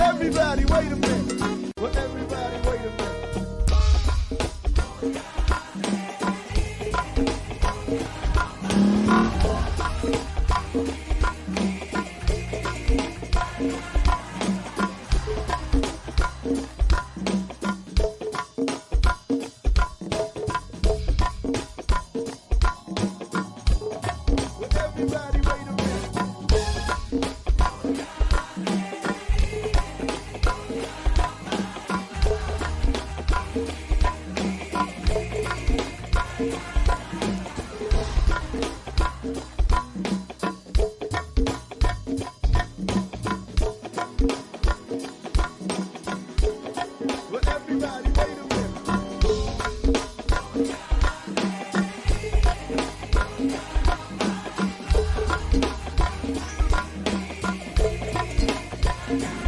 Everybody, wait a minute. Well, everybody, wait a minute.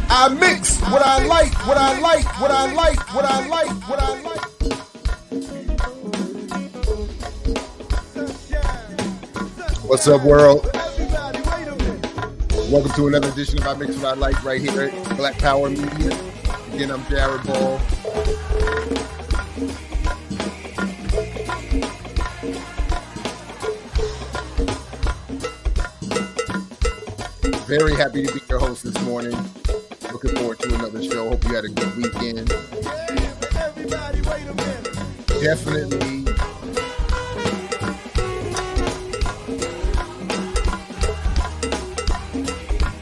I mix what I like, what I like, what I like, what I like, what I like. What's up, world? Welcome to another edition of I Mix What I Like right here at Black Power Media. Again, I'm Jared Ball. Very happy to be your host this morning. Looking forward to another show. Hope you had a good weekend. Everybody, wait a minute. Definitely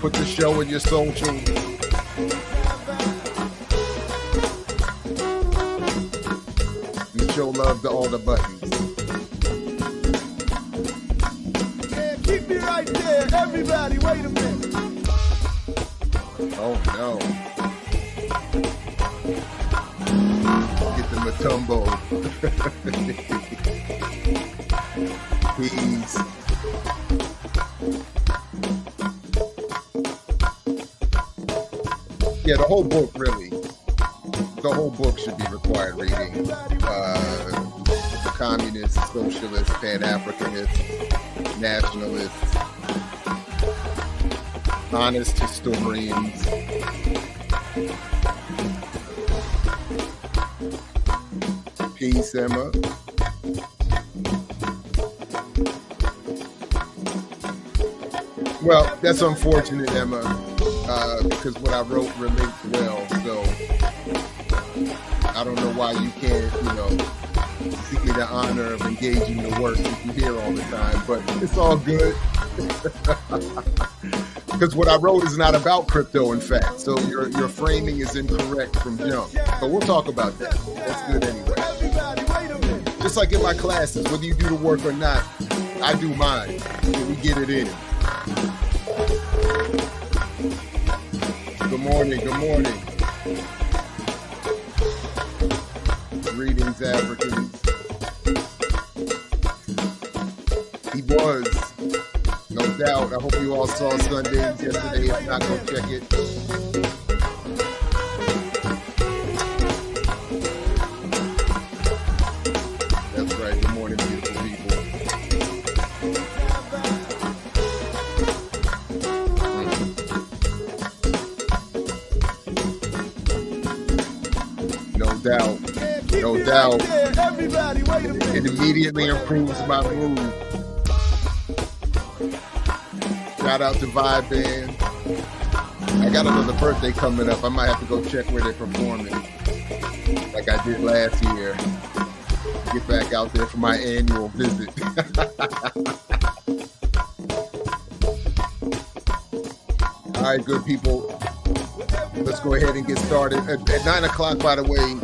put the show in your social. And show love to all the buttons. Yeah, keep me right there. Everybody, wait a minute. Oh no. Get the Matumbo. Please. Yeah, the whole book, really. The whole book should be required reading. Communists, socialists, Pan-Africanists, nationalists, honest historians. Peace, Emma. Well, that's unfortunate, Emma, because what I wrote relates well, so I don't know why you can't, seek me the honor of engaging the work that you hear all the time, but it's all good. Because what I wrote is not about crypto, in fact, so your framing is incorrect from jump. But we'll talk about that. That's good anyway. Just like in my classes, whether you do the work or not, I do mine, and we get it in. Good morning, good morning. Greetings, Africans. He was, no doubt. I hope you all saw Sundays yesterday. If not, go check it. That's right. Good morning, beautiful people. No doubt. No doubt. It immediately improves my mood. Shout out to Vibe Band. I got another birthday coming up. I might have to go check where they're performing, like I did last year. Get back out there for my annual visit. All right, good people. Let's go ahead and get started. At 9 o'clock, by the way,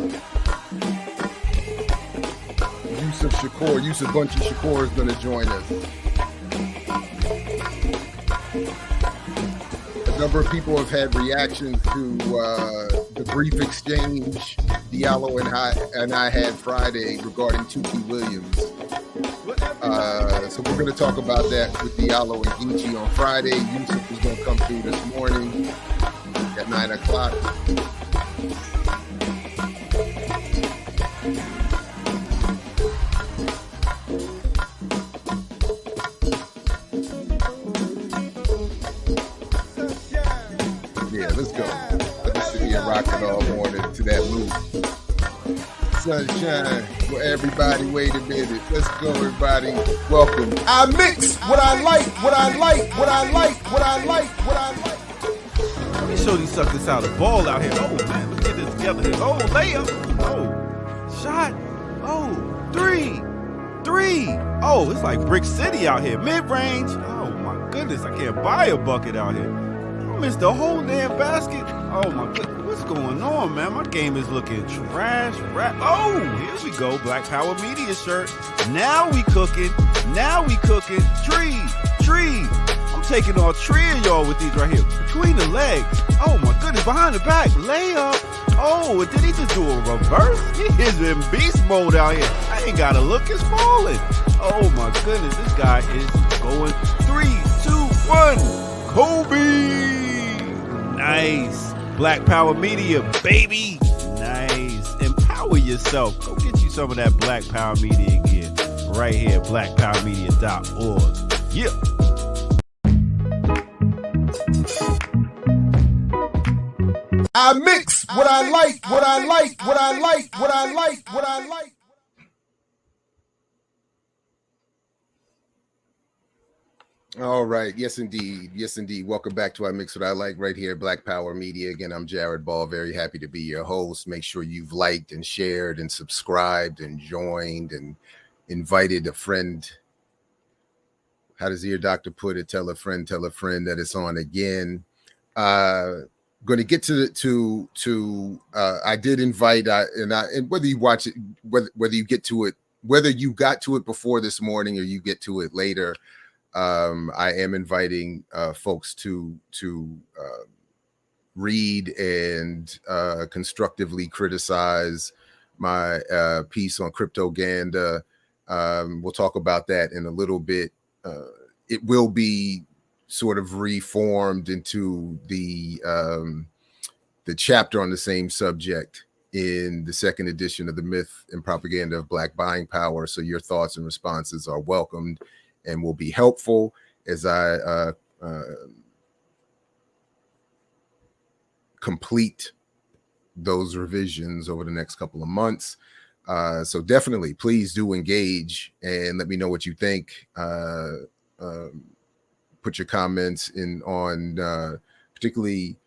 Yusef Bunchy Shakur is going to join us. A number of people have had reactions to the brief exchange Diallo and I had Friday regarding Tukey Williams. So we're going to talk about that with Diallo and Bunchy on Friday. Yusef is going to come through this morning at 9 o'clock. Let's go. Let me sit here rocking all morning to that loop. Sunshine. Well, everybody, wait a minute. Let's go, everybody. Welcome. I mix what I like, what I like, what I like, what I like, what I like. Let me show these suckers how to ball out here. Oh, man, let's get this together here. Oh, layup. Oh, shot. Oh, three. Oh, it's like Brick City out here. Mid-range. Oh, my goodness. I can't buy a bucket out here. Missed the whole damn basket. Oh my goodness, what's going on, man? My game is looking trash. Oh, here we go. Black Power Media shirt. Now we cooking. Tree. I'm taking all three of y'all with these right here. Between the legs. Oh my goodness, behind the back. Layup. Oh, did he just do a reverse? He is in beast mode out here. I ain't gotta look, it's falling. Oh my goodness, this guy is going 3, 2, 1. Kobe. Nice. Black Power Media, baby. Nice. Empower yourself. Go get you some of that Black Power Media gear right here, blackpowermedia.org. Yeah. I mix what I like, what I like, what I like, what I like, what I like. All right. Yes, indeed. Yes, indeed. Welcome back to I Mix What I Like right here, Black Power Media. Again, I'm Jared Ball. Very happy to be your host. Make sure you've liked and shared and subscribed and joined and invited a friend. How does the ear doctor put it? Tell a friend that it's on again. Going to get I did invite and whether you watch it, whether you get to it, whether you got to it before this morning or you get to it later, I am inviting folks to read and constructively criticize my piece on Cryptoganda. We'll talk about that in a little bit. It will be sort of reformed into the chapter on the same subject in the second edition of The Myth and Propaganda of Black Buying Power. So your thoughts and responses are welcomed and will be helpful as I complete those revisions over the next couple of months. So definitely, please do engage and let me know what you think. Put your comments in on particularly.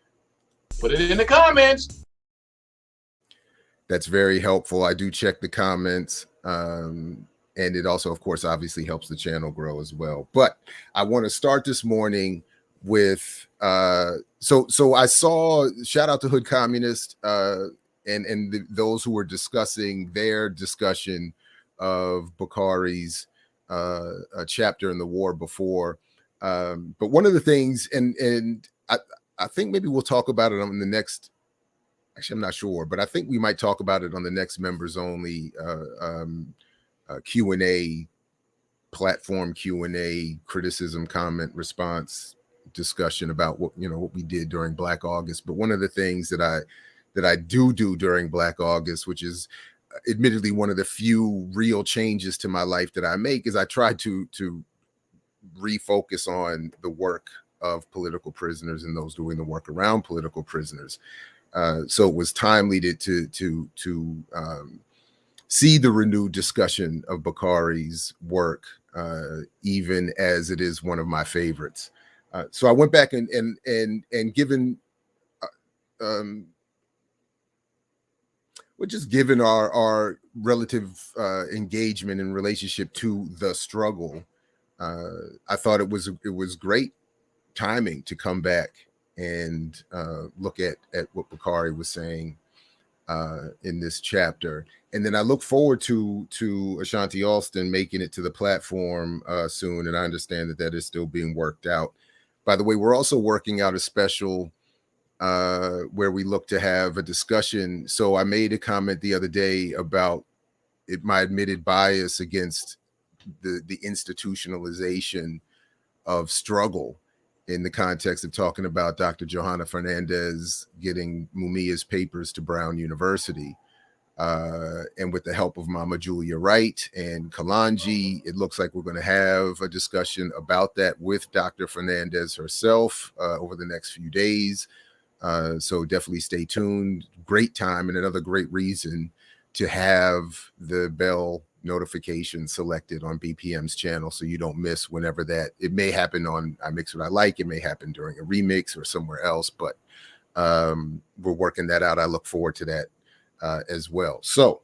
Put it in the comments. That's very helpful. I do check the comments. And it also, of course, obviously helps the channel grow as well. But I want to start this morning with so I saw, shout out to Hood Communist and those who were discussing their discussion of Bukhari's chapter in the war before. But one of the things, and I think maybe we'll talk about it on the next. Actually, I'm not sure, but I think we might talk about it on the next members only Q&A platform, Q&A, criticism, comment, response discussion about what we did during Black August. But one of the things that I do during Black August, which is admittedly one of the few real changes to my life that I make, is I try to refocus on the work of political prisoners and those doing the work around political prisoners. So it was timely to see the renewed discussion of Bukhari's work, even as it is one of my favorites. So I went back and given, given our relative engagement and relationship to the struggle, I thought it was great timing to come back and look at what Bukhari was saying in this chapter. And then I look forward to Ashanti Alston making it to the platform soon. And I understand that is still being worked out. By the way, we're also working out a special where we look to have a discussion. So I made a comment the other day about my admitted bias against the institutionalization of struggle in the context of talking about Dr. Johanna Fernandez getting Mumia's papers to Brown University. And with the help of Mama Julia Wright and Kalanji, it looks like we're going to have a discussion about that with Dr. Fernandez herself over the next few days. So definitely stay tuned. Great time and another great reason to have the bell notification selected on BPM's channel so you don't miss whenever that. It may happen on I Mix What I Like. It may happen during a remix or somewhere else, but we're working that out. I look forward to that as well. So,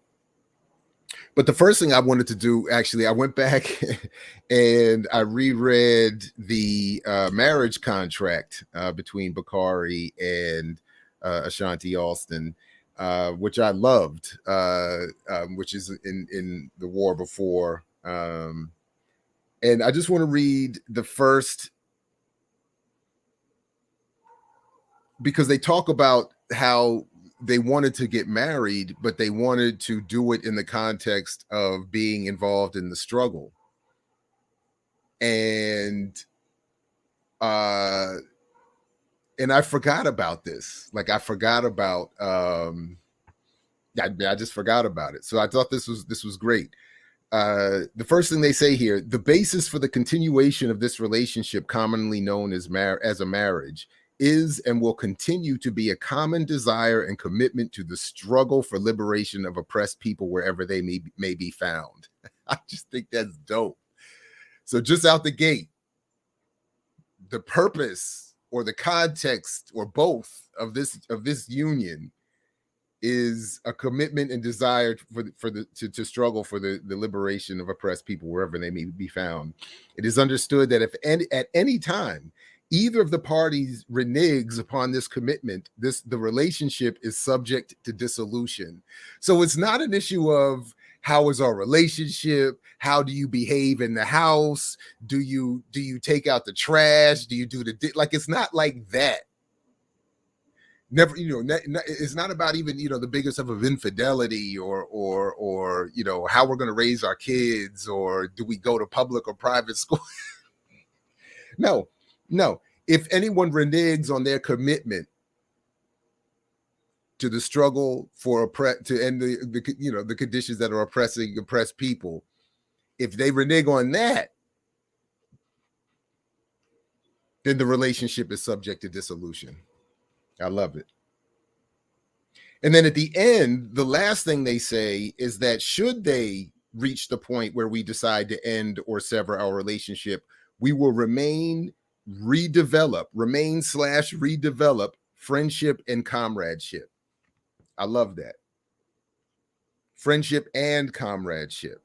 but the first thing I wanted to do, actually, I went back and I reread the marriage contract between Bukhari and Ashanti Alston, which I loved, which is in The War Before. And I just want to read the first, because they talk about how they wanted to get married, but they wanted to do it in the context of being involved in the struggle. And I forgot about this. Like I forgot about, I just forgot about it. So I thought this was great. The first thing they say here, the basis for the continuation of this relationship, commonly known as a marriage, is and will continue to be a common desire and commitment to the struggle for liberation of oppressed people wherever they may be found. I just think that's dope. So just out the gate, the purpose or the context or both of this union is a commitment and desire to struggle for the liberation of oppressed people wherever they may be found. It is understood that if at any time either of the parties reneges upon this commitment, the relationship is subject to dissolution. So it's not an issue of how is our relationship? How do you behave in the house? Do you take out the trash? Do you do like, it's not like that. Never, it's not about even, the biggest of infidelity or how we're going to raise our kids, or do we go to public or private school? No. If anyone reneges on their commitment to the struggle to end the conditions that are oppressing oppressed people, if they renege on that, then the relationship is subject to dissolution. I love it. And then at the end, the last thing they say is that should they reach the point where we decide to end or sever our relationship, we will remain/redevelop friendship and comradeship. I love that. Friendship and comradeship.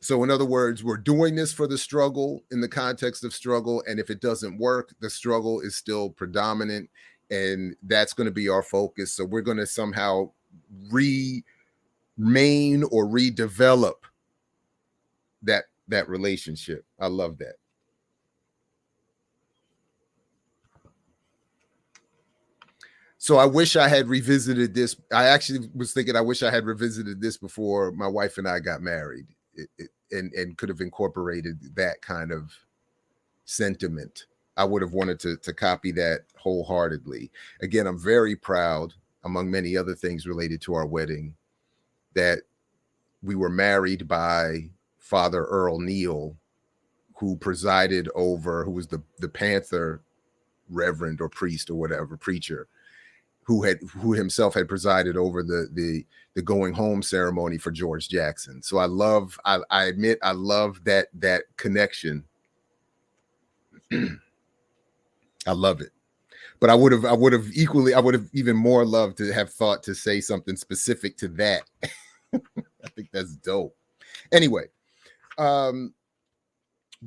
So in other words, we're doing this for the struggle, in the context of struggle. And if it doesn't work, the struggle is still predominant. And that's going to be our focus. So we're going to somehow remain or redevelop that relationship. I love that. So I wish I had revisited this. I actually was thinking I wish I had revisited this before my wife and I got married. And could have incorporated that kind of sentiment. I would have wanted to copy that wholeheartedly. Again, I'm very proud, among many other things related to our wedding, that we were married by Father Earl Neal, who was the Panther reverend or priest or whatever, preacher, who himself had presided over the going home ceremony for George Jackson. So I admit I love that connection. I love it. But I would have even more loved to have thought to say something specific to that. I think that's dope. Anyway, but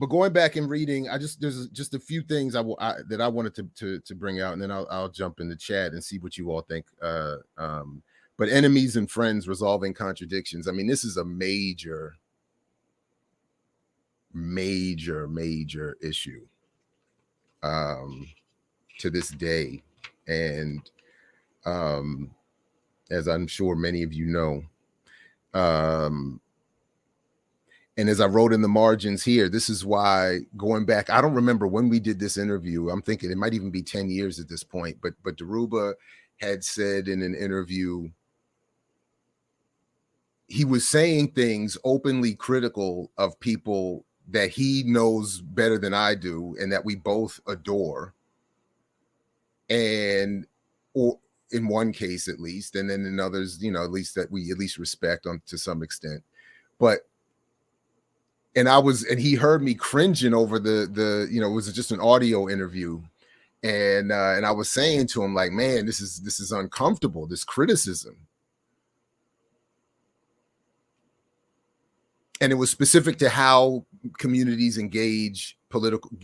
going back and reading, there's just a few things that I wanted to bring out, and then I'll jump in the chat and see what you all think. But enemies and friends resolving contradictions. I mean, this is a major issue to this day, and as I'm sure many of you know. And as I wrote in the margins here, this is why, going back, I don't remember when we did this interview. I'm thinking it might even be 10 years at this point. But Dhoruba had said in an interview, he was saying things openly critical of people that he knows better than I do and that we both adore. Or in one case at least, and then in others, at least that we at least respect to some extent. And he heard me cringing over it was just an audio interview. And I was saying to him, like, man, this is uncomfortable, this criticism. And it was specific to how communities engage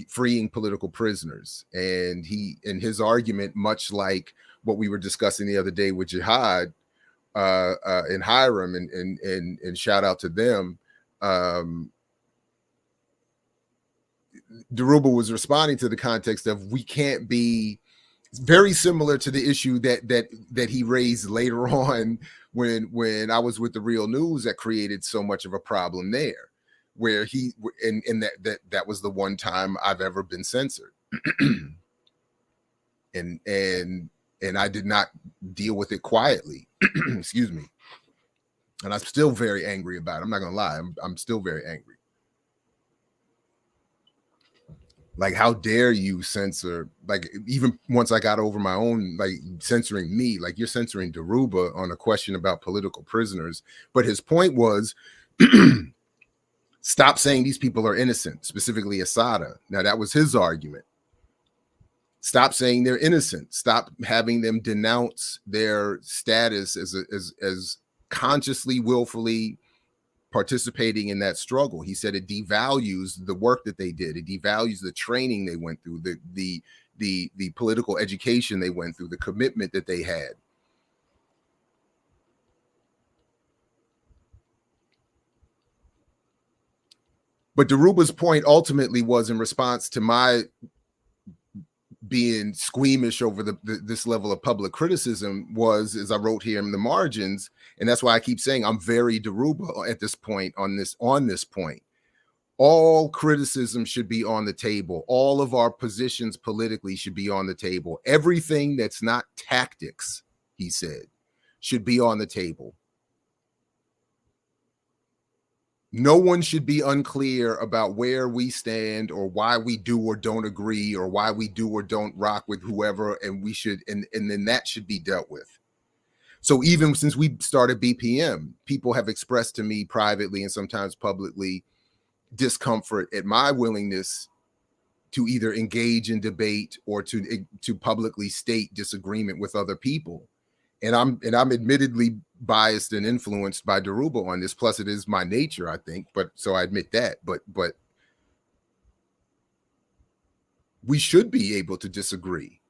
freeing political prisoners. And his argument, much like what we were discussing the other day with Jihad and Hiram, and shout out to them. Dhoruba was responding to the context of we can't be very similar to the issue that he raised later on when I was with the Real News that created so much of a problem there, where that was the one time I've ever been censored. and I did not deal with it quietly. Excuse me. And I'm still very angry about it. I'm not gonna lie, I'm still very angry. Like, how dare you censor, like, even once I got over my own, like, censoring me, like, you're censoring Dhoruba on a question about political prisoners. But his point was, Stop saying these people are innocent, specifically Asada. Now, that was his argument. Stop saying they're innocent. Stop having them denounce their status as consciously, willfully participating in that struggle. He said it devalues the work that they did. It devalues the training they went through, the political education they went through, the commitment that they had. But Daruba's point ultimately was in response to my being squeamish over this level of public criticism was, as I wrote here in the margins, and that's why I keep saying I'm very Daruba at this point on this point. All criticism should be on the table. All of our positions politically should be on the table. Everything that's not tactics, he said, should be on the table. No one should be unclear about where we stand or why we do or don't agree or why we do or don't rock with whoever, and we should, and then that should be dealt with. So even since we started BPM, people have expressed to me privately and sometimes publicly discomfort at my willingness to either engage in debate or to publicly state disagreement with other people. And I'm admittedly biased and influenced by Daruba on this. Plus, it is my nature, I think. But so I admit that. But we should be able to disagree.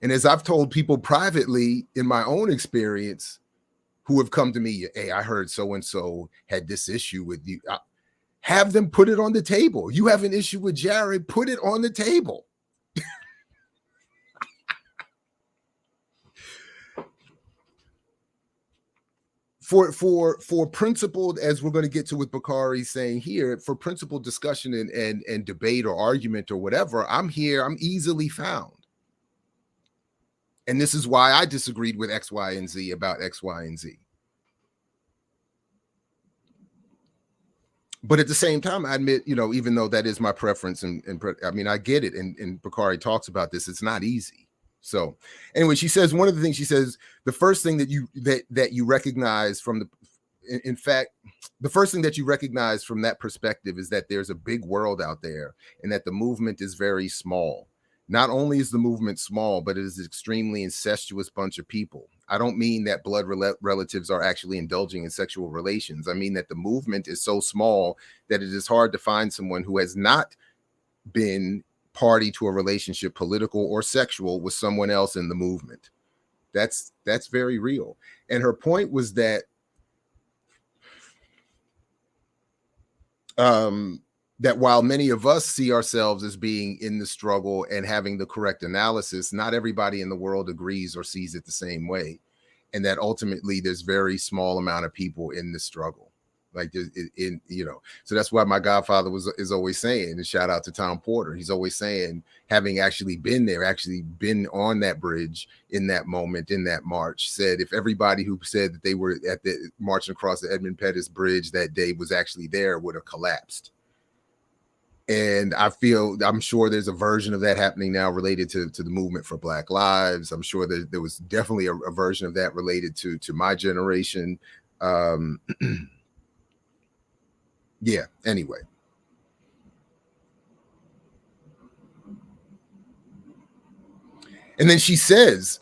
And as I've told people privately in my own experience, who have come to me, hey, I heard so and so had this issue with you. Have them put it on the table. You have an issue with Jared, put it on the table. For principled, as we're going to get to with Bukhari saying here, for principled discussion and debate or argument or whatever, I'm here, I'm easily found. And this is why I disagreed with X, Y, and Z about X, Y, and Z. But at the same time, I admit, even though that is my preference, and I mean, I get it, and Bukhari talks about this, it's not easy. So anyway, she says, one of the things she says, the first thing that you recognize from the first thing that you recognize from that perspective is that there's a big world out there and that the movement is very small. Not only is the movement small, but it is an extremely incestuous bunch of people. I don't mean that blood relatives are actually indulging in sexual relations. I mean that the movement is so small that it is hard to find someone who has not been party to a relationship, political or sexual, with someone else in the movement. That's very real. And her point was that that while many of us see ourselves as being in the struggle and having the correct analysis, not everybody in the world agrees or sees it the same way. And that ultimately there's very small amount of people in the struggle. Like, so that's why my godfather is always saying, and shout out to Tom Porter, he's always saying, having actually been there, actually been on that bridge in that moment, in that march, said if everybody who said that they were at the marching across the Edmund Pettus Bridge that day was actually there, would have collapsed. And I'm sure there's a version of that happening now related to the movement for Black Lives. I'm sure that there was definitely a version of that related to my generation. Yeah, anyway. And then she says,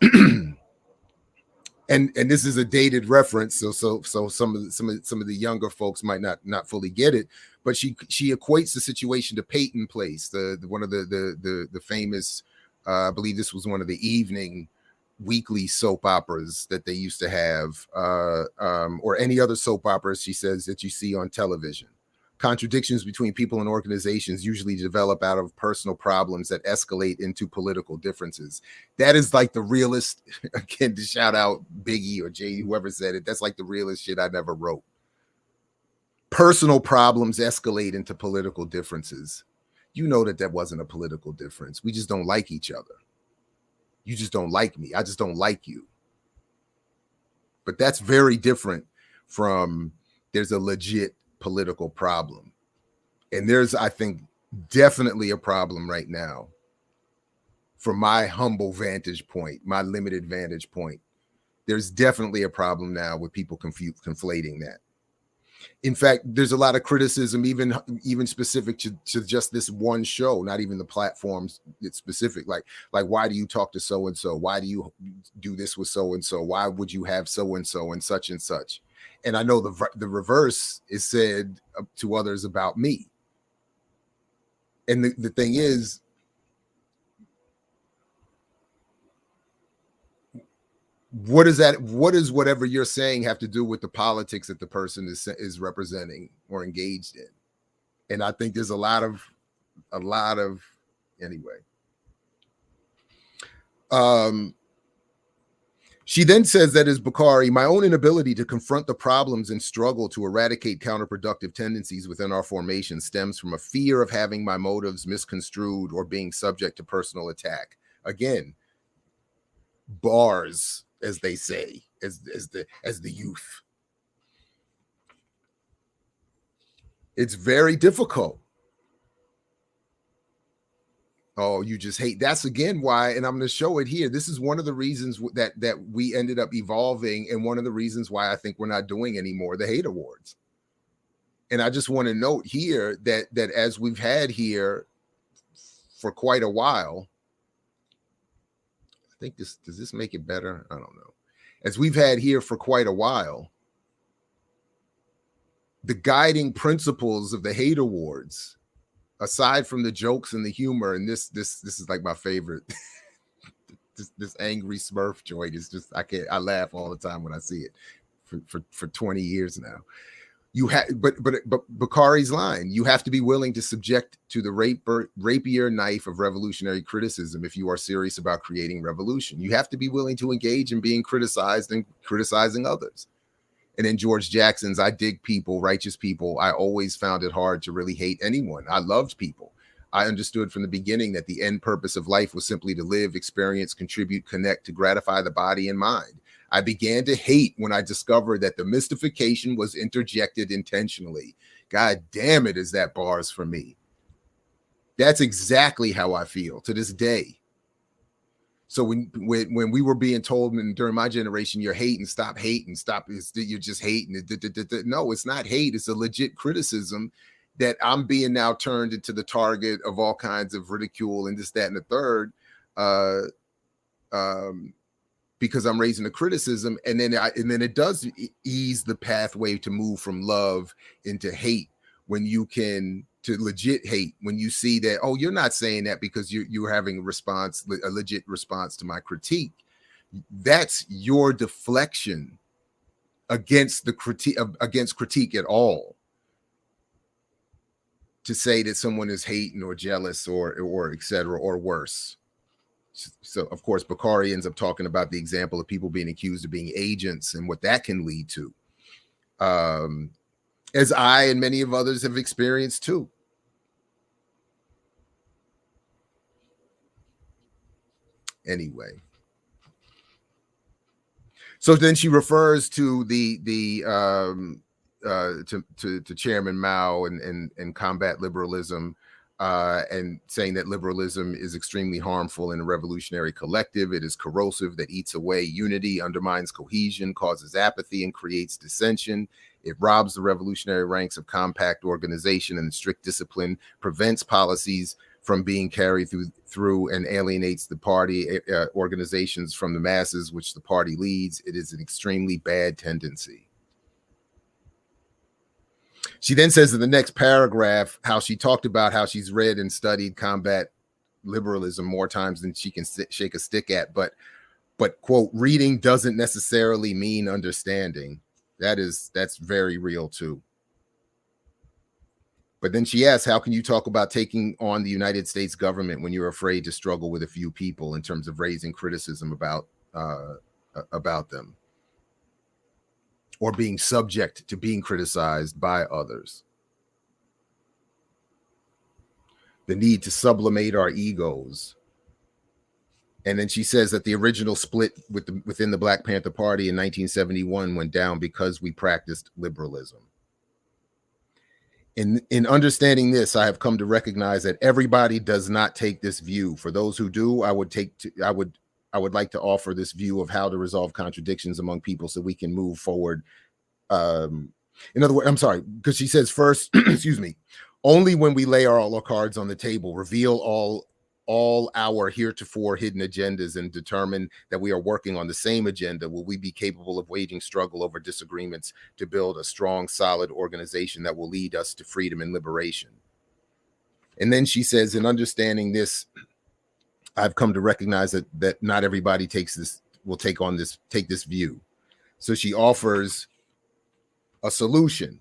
and this is a dated reference, so some of the younger folks might not fully get it, but she equates the situation to Peyton Place, the one of the famous, I believe this was one of the evening weekly soap operas that they used to have, or any other soap operas, she says, that you see on television. Contradictions between people and organizations usually develop out of personal problems that escalate into political differences. That is like the realest, again, to shout out Biggie or Jay, whoever said it, that's like the realest shit I never wrote. Personal problems escalate into political differences. You know that wasn't a political difference. We just don't like each other. You just don't like me. I just don't like you. But that's very different from there's a legit political problem. And there's, I think, definitely a problem right now, from my humble vantage point, my limited vantage point. There's definitely a problem now with people conflating that. In fact, there's a lot of criticism, even specific to just this one show, not even the platforms. It's specific, like why do you talk to so and so? Why do you do this with so and so? Why would you have so and so and such and such? And I know the reverse is said to others about me. And the thing is, what does whatever you're saying have to do with the politics that the person is representing or engaged in? And I think there's a lot of anyway. She then says that as Bukhari, my own inability to confront the problems and struggle to eradicate counterproductive tendencies within our formation stems from a fear of having my motives misconstrued or being subject to personal attack. Again, bars, as they say, as the youth. It's very difficult. Oh, you just hate. That's again why, and I'm going to show it here. This is one of the reasons that we ended up evolving, and one of the reasons why I think we're not doing anymore the hate awards. And I just want to note here that as we've had here for quite a while, I think does this make it better? I don't know. As we've had here for quite a while, the guiding principles of the hate awards, aside from the jokes and the humor, and this is like my favorite. this angry Smurf joint is just I laugh all the time when I see it for 20 years now. You have but Bukhari's line, you have to be willing to subject to the rapier knife of revolutionary criticism if you are serious about creating revolution. You have to be willing to engage in being criticized and criticizing others. And in George Jackson's I dig people, righteous people, I always found it hard to really hate anyone. I loved people. I understood from the beginning that the end purpose of life was simply to live, experience, contribute, connect, to gratify the body and mind. I began to hate when I discovered that the mystification was interjected intentionally. God damn it, is that bars for me. That's exactly how I feel to this day. So when we were being told during my generation, you're hating, stop, you're just hating. No, it's not hate. It's a legit criticism that I'm being now turned into the target of all kinds of ridicule and this, that, and the third, because I'm raising a criticism. And then it does ease the pathway to move from love into hate when you can to legit hate, when you see that, oh, you're not saying that because you're having a legit response to my critique. That's your deflection against the critique at all. To say that someone is hating or jealous or et cetera, or worse. So of course, Bukhari ends up talking about the example of people being accused of being agents and what that can lead to. As I and many of others have experienced too. Anyway, so then she refers to to Chairman Mao and combat liberalism, and saying that liberalism is extremely harmful in a revolutionary collective. It is corrosive that eats away unity, undermines cohesion, causes apathy, and creates dissension. It robs the revolutionary ranks of compact organization and strict discipline, prevents policies from being carried through and alienates the party organizations from the masses, which the party leads. It is an extremely bad tendency. She then says in the next paragraph how she talked about how she's read and studied combat liberalism more times than she can shake a stick at, but quote, reading doesn't necessarily mean understanding. That's very real too. But then she asks, how can you talk about taking on the United States government when you're afraid to struggle with a few people in terms of raising criticism about them, or being subject to being criticized by others? The need to sublimate our egos. And then she says that the original split within the Black Panther Party in 1971 went down because we practiced liberalism. In understanding this, I have come to recognize that everybody does not take this view. For those who do, I would like to offer this view of how to resolve contradictions among people so we can move forward In other words, I'm sorry, because she says first, excuse me, only when we lay all our cards on the table, reveal all our heretofore hidden agendas, and determine that we are working on the same agenda, will we be capable of waging struggle over disagreements to build a strong, solid organization that will lead us to freedom and liberation. And then she says, in understanding this, I've come to recognize that not everybody take this view. So she offers a solution.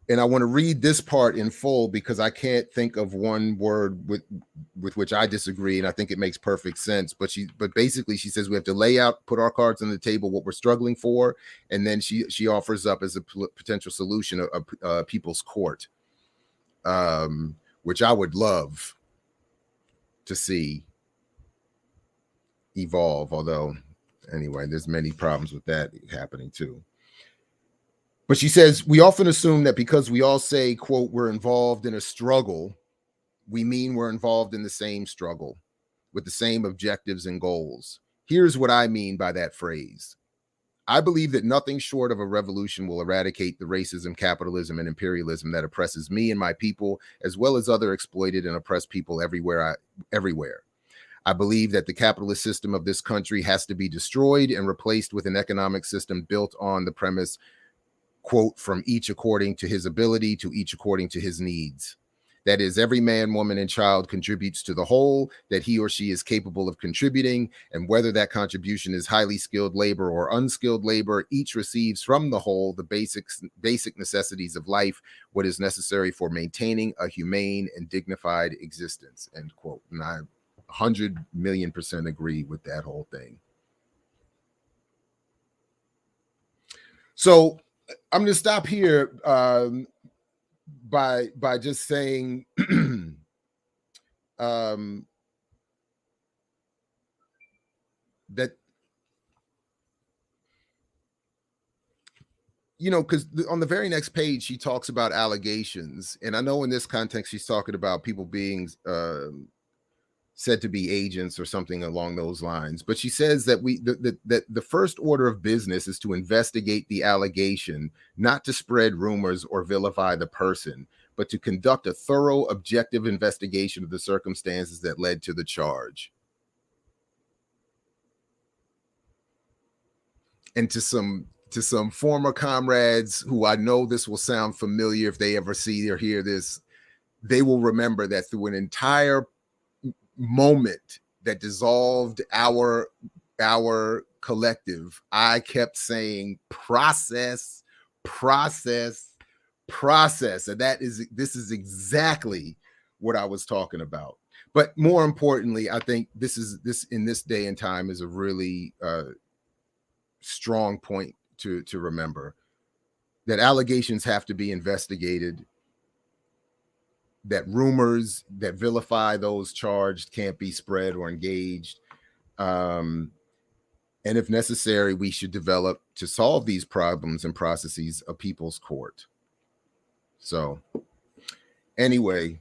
And I want to read this part in full because I can't think of one word with which I disagree, and I think it makes perfect sense. But basically she says we have to put our cards on the table, what we're struggling for, and then she offers up as a potential solution a people's court, which I would love to see evolve. Although, anyway, there's many problems with that happening too. But she says, we often assume that because we all say, quote, we're involved in a struggle, we mean we're involved in the same struggle with the same objectives and goals. Here's what I mean by that phrase. I believe that nothing short of a revolution will eradicate the racism, capitalism, and imperialism that oppresses me and my people, as well as other exploited and oppressed people everywhere. I believe that the capitalist system of this country has to be destroyed and replaced with an economic system built on the premise, quote, from each according to his ability, to each according to his needs. That is, every man, woman, and child contributes to the whole that he or she is capable of contributing, and whether that contribution is highly skilled labor or unskilled labor, each receives from the whole the basic necessities of life, what is necessary for maintaining a humane and dignified existence, end quote. And I 100,000,000% agree with that whole thing. So I'm going to stop here by just saying that, because on the very next page, she talks about allegations. And I know in this context, she's talking about people being said to be agents or something along those lines. But she says that that the first order of business is to investigate the allegation, not to spread rumors or vilify the person, but to conduct a thorough, objective investigation of the circumstances that led to the charge. And to some former comrades who I know this will sound familiar if they ever see or hear this, they will remember that through an entire moment that dissolved our collective, I kept saying process, and this is exactly what I was talking about. But more importantly, I think this in this day and time is a really strong point to remember, that allegations have to be investigated, that rumors that vilify those charged can't be spread or engaged. And if necessary, we should develop, to solve these problems and processes, a people's court. So anyway,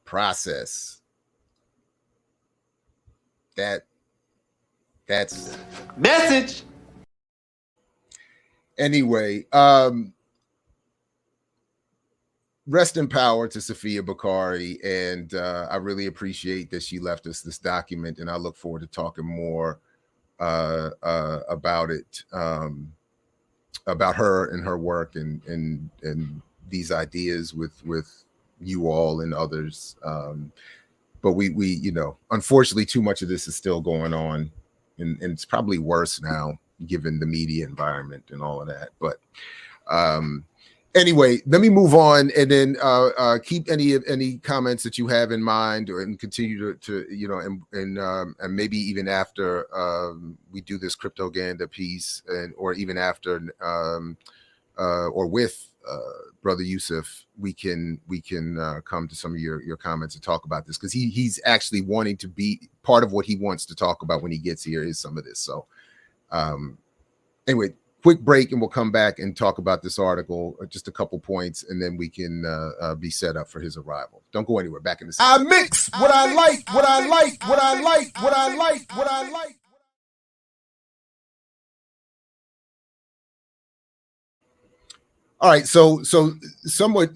process. That's Message. Anyway, rest in power to Safiya Bukhari, and I really appreciate that she left us this document, and I look forward to talking more about it, about her and her work and these ideas with you all and others. But we unfortunately, too much of this is still going on, and it's probably worse now, given the media environment and all of that. But anyway, let me move on, and then keep any comments that you have in mind, and continue to and maybe even after we do this Cryptoganda piece, or even after or with Brother Yusef, we can come to some of your comments and talk about this, because he's actually wanting to be part of what he wants to talk about when he gets here is some of this. So anyway, quick break, and we'll come back and talk about this article, just a couple points, and then we can be set up for his arrival. Don't go anywhere. Back in the I mix what I like, what I like, what I like, what I like, what I like. All right, so somewhat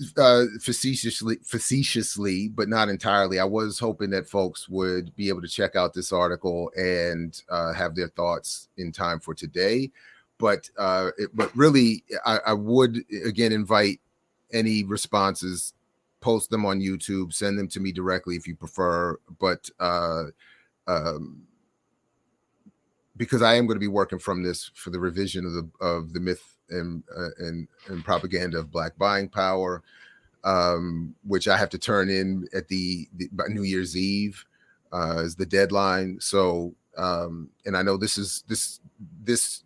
facetiously, but not entirely, I was hoping that folks would be able to check out this article and have their thoughts in time for today. But really, I would again invite any responses, post them on YouTube, send them to me directly if you prefer. But because I am going to be working from this for the revision of the myth and propaganda of Black buying power, which I have to turn in at the New Year's Eve is the deadline. So and I know this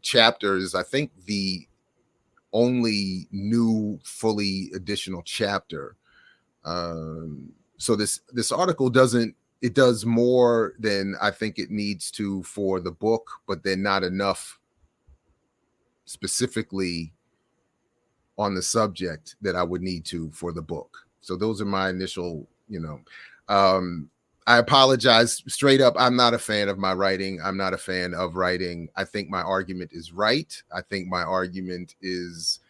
chapter is, I think, the only new fully additional chapter. So this article does more than I think it needs to for the book, but then not enough specifically on the subject that I would need to for the book. So those are my initial, I apologize straight up. I'm not a fan of my writing. I'm not a fan of writing. I think my argument is right. I think my argument is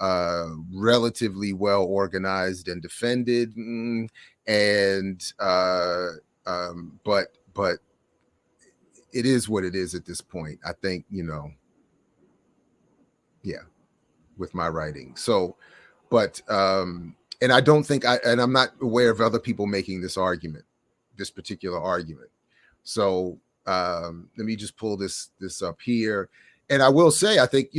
relatively well organized and defended. But it is what it is at this point. I think, with my writing. So, but, and I don't think and I'm not aware of other people making this particular argument. So, let me just pull this up here. And I will say, I think,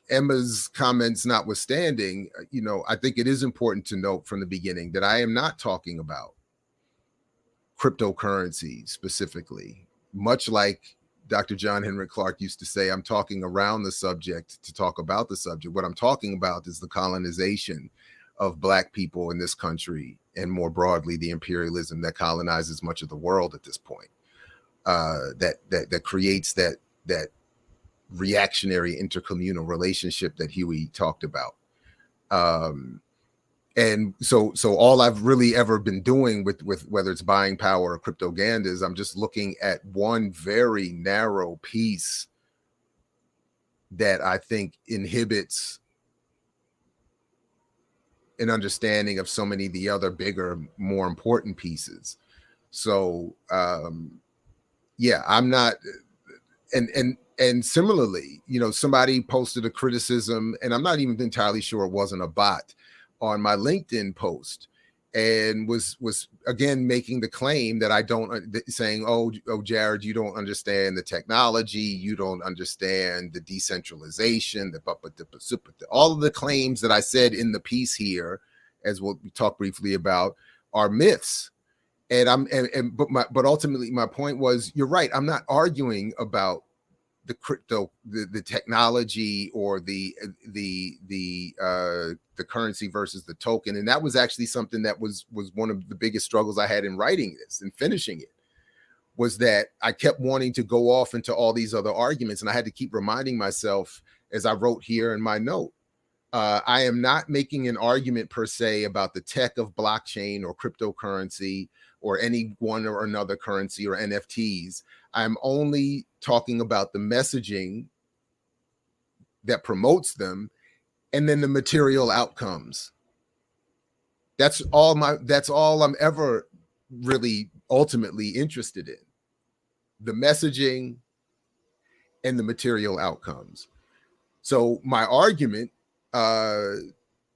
Emma's comments notwithstanding, I think it is important to note from the beginning that I am not talking about cryptocurrency specifically. Much like Dr. John Henrik Clarke used to say, I'm talking around the subject to talk about the subject. What I'm talking about is the colonization of Black people in this country, and more broadly, the imperialism that colonizes much of the world at this point, that creates that reactionary intercommunal relationship that Huey talked about. And so all I've really ever been doing with whether it's buying power or cryptoganda is I'm just looking at one very narrow piece that I think inhibits an understanding of so many of the other bigger, more important pieces. So I'm not, and similarly, somebody posted a criticism, and I'm not even entirely sure it wasn't a bot, on my LinkedIn post, and was again making the claim that I don't, saying, oh, Jared, you don't understand the technology, you don't understand the decentralization, all of the claims that I said in the piece here, as we'll talk briefly about, are myths. But ultimately my point was, you're right, I'm not arguing about the crypto, the technology, or the currency versus the token. And that was actually something that was one of the biggest struggles I had in writing this and finishing it, was that I kept wanting to go off into all these other arguments. And I had to keep reminding myself, as I wrote here in my note, I am not making an argument per se about the tech of blockchain or cryptocurrency or any one or another currency or NFTs. I'm only talking about the messaging that promotes them, and then the material outcomes. That's all I'm ever really ultimately interested in. The messaging and the material outcomes. So my argument,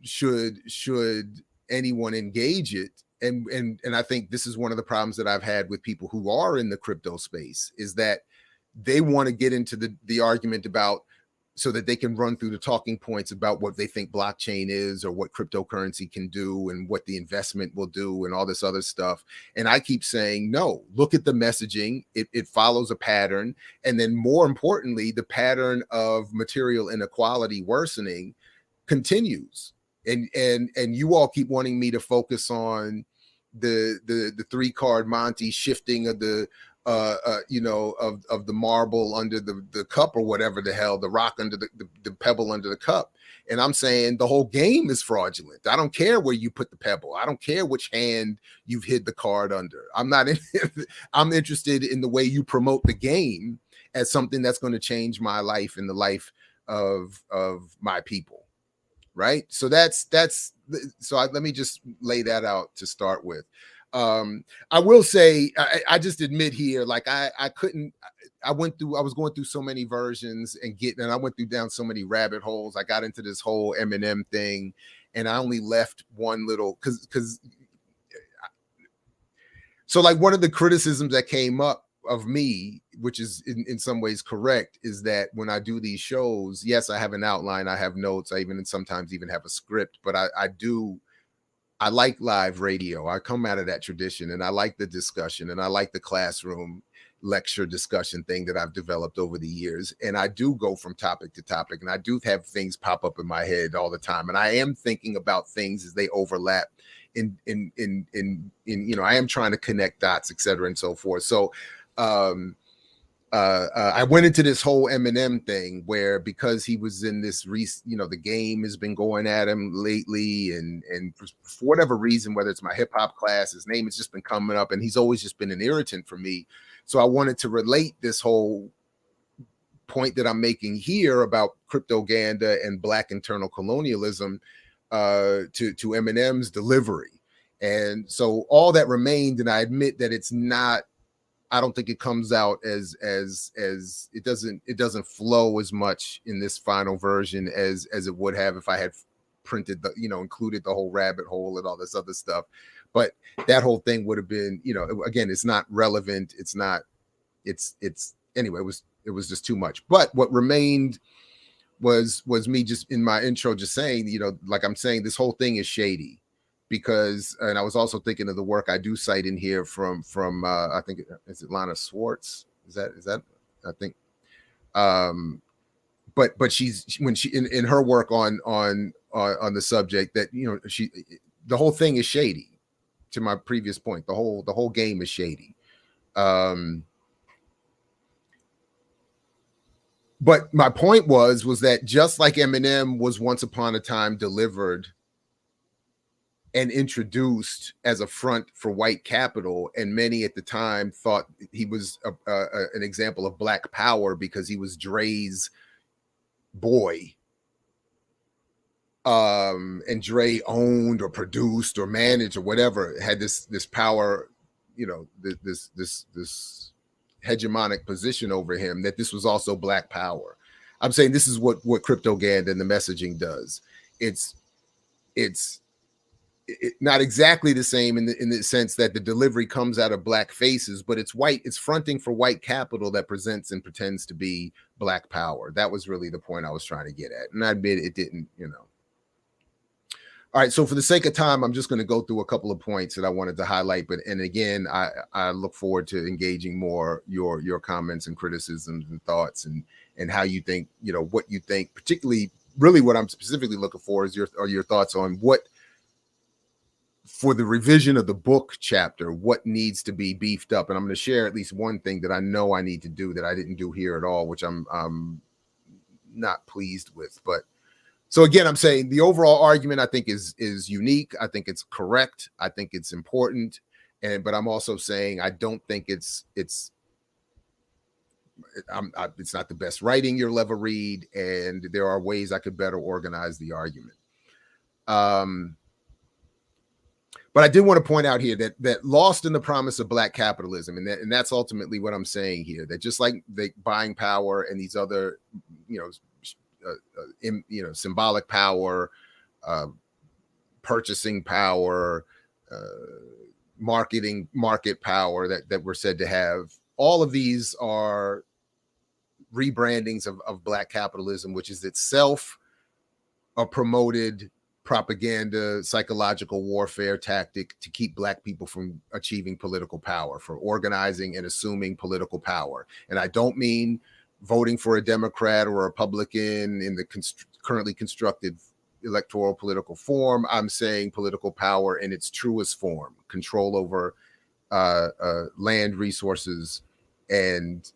should anyone engage it, and I think this is one of the problems that I've had with people who are in the crypto space, is that they want to get into the argument about, so that they can run through the talking points about what they think blockchain is, or what cryptocurrency can do, and what the investment will do, and all this other stuff. And I keep saying, no, look at the messaging. It follows a pattern. And then more importantly, the pattern of material inequality worsening continues. And you all keep wanting me to focus on the 3-card Monty shifting of the of the marble under the cup or whatever the hell, the rock under the pebble under the cup. And I'm saying the whole game is fraudulent. I don't care where you put the pebble. I don't care which hand you've hid the card under. I'm interested in the way you promote the game as something that's going to change my life and the life of my people. Right. So let me just lay that out to start with. I will say, I just admit here, like I was going through so many versions and I went down so many rabbit holes. I got into this whole Eminem thing, and I only left one little because so like one of the criticisms that came up of me, which is in some ways correct, is that when I do these shows, yes, I have an outline, I have notes, I sometimes even have a script, but I like live radio. I come out of that tradition, and I like the discussion, and I like the classroom lecture discussion thing that I've developed over the years. And I do go from topic to topic, and I do have things pop up in my head all the time. And I am thinking about things as they overlap in I am trying to connect dots, et cetera, and so forth. So, I went into this whole Eminem thing where, because he was in this, the game has been going at him lately, and for whatever reason, whether it's my hip hop class, his name has just been coming up, and he's always just been an irritant for me. So I wanted to relate this whole point that I'm making here about cryptoganda and Black internal colonialism to Eminem's delivery. And so all that remained, and I admit that it's not, I don't think it comes out as it doesn't flow as much in this final version as it would have if I had printed included the whole rabbit hole and all this other stuff. But that whole thing would have been, again, it's not relevant. Anyway, it was just too much. But what remained was me just in my intro, just saying, like I'm saying, this whole thing is shady. Because, and I was also thinking of the work I do cite in here from I think is it Lana Swartz? Is that I think, but she's when she in her work on the subject that the whole thing is shady. To my previous point, the whole game is shady. But my point was that just like Eminem was once upon a time delivered and introduced as a front for white capital, and many at the time thought he was an example of Black power because he was Dre's boy, and Dre owned or produced or managed or whatever, had this power, this hegemonic position over him, that this was also Black power. I'm saying this is what Cryptoganda and the messaging does. It's not exactly the same in the sense that the delivery comes out of Black faces, but it's white. It's fronting for white capital that presents and pretends to be Black power. That was really the point I was trying to get at. And I admit it didn't, All right. So for the sake of time, I'm just going to go through a couple of points that I wanted to highlight. And again, I look forward to engaging more your comments and criticisms and thoughts and how you think, what you think, particularly really what I'm specifically looking for is your thoughts on what, for the revision of the book chapter, what needs to be beefed up. And I'm going to share at least one thing that I know I need to do that I didn't do here at all, which I'm not pleased with. But so again, I'm saying the overall argument I think is unique. I think it's correct. I think it's important. But I'm also saying I don't think it's not the best writing you'll ever read. And there are ways I could better organize the argument. But I did want to point out here that lost in the promise of Black capitalism, and that's ultimately what I'm saying here. That just like the buying power and these other, symbolic power, purchasing power, market power that we're said to have, all of these are rebrandings of Black capitalism, which is itself a promoted propaganda, psychological warfare tactic to keep Black people from achieving political power, for organizing and assuming political power. And I don't mean voting for a Democrat or a Republican in the currently constructed electoral political form. I'm saying political power in its truest form, control over land resources, and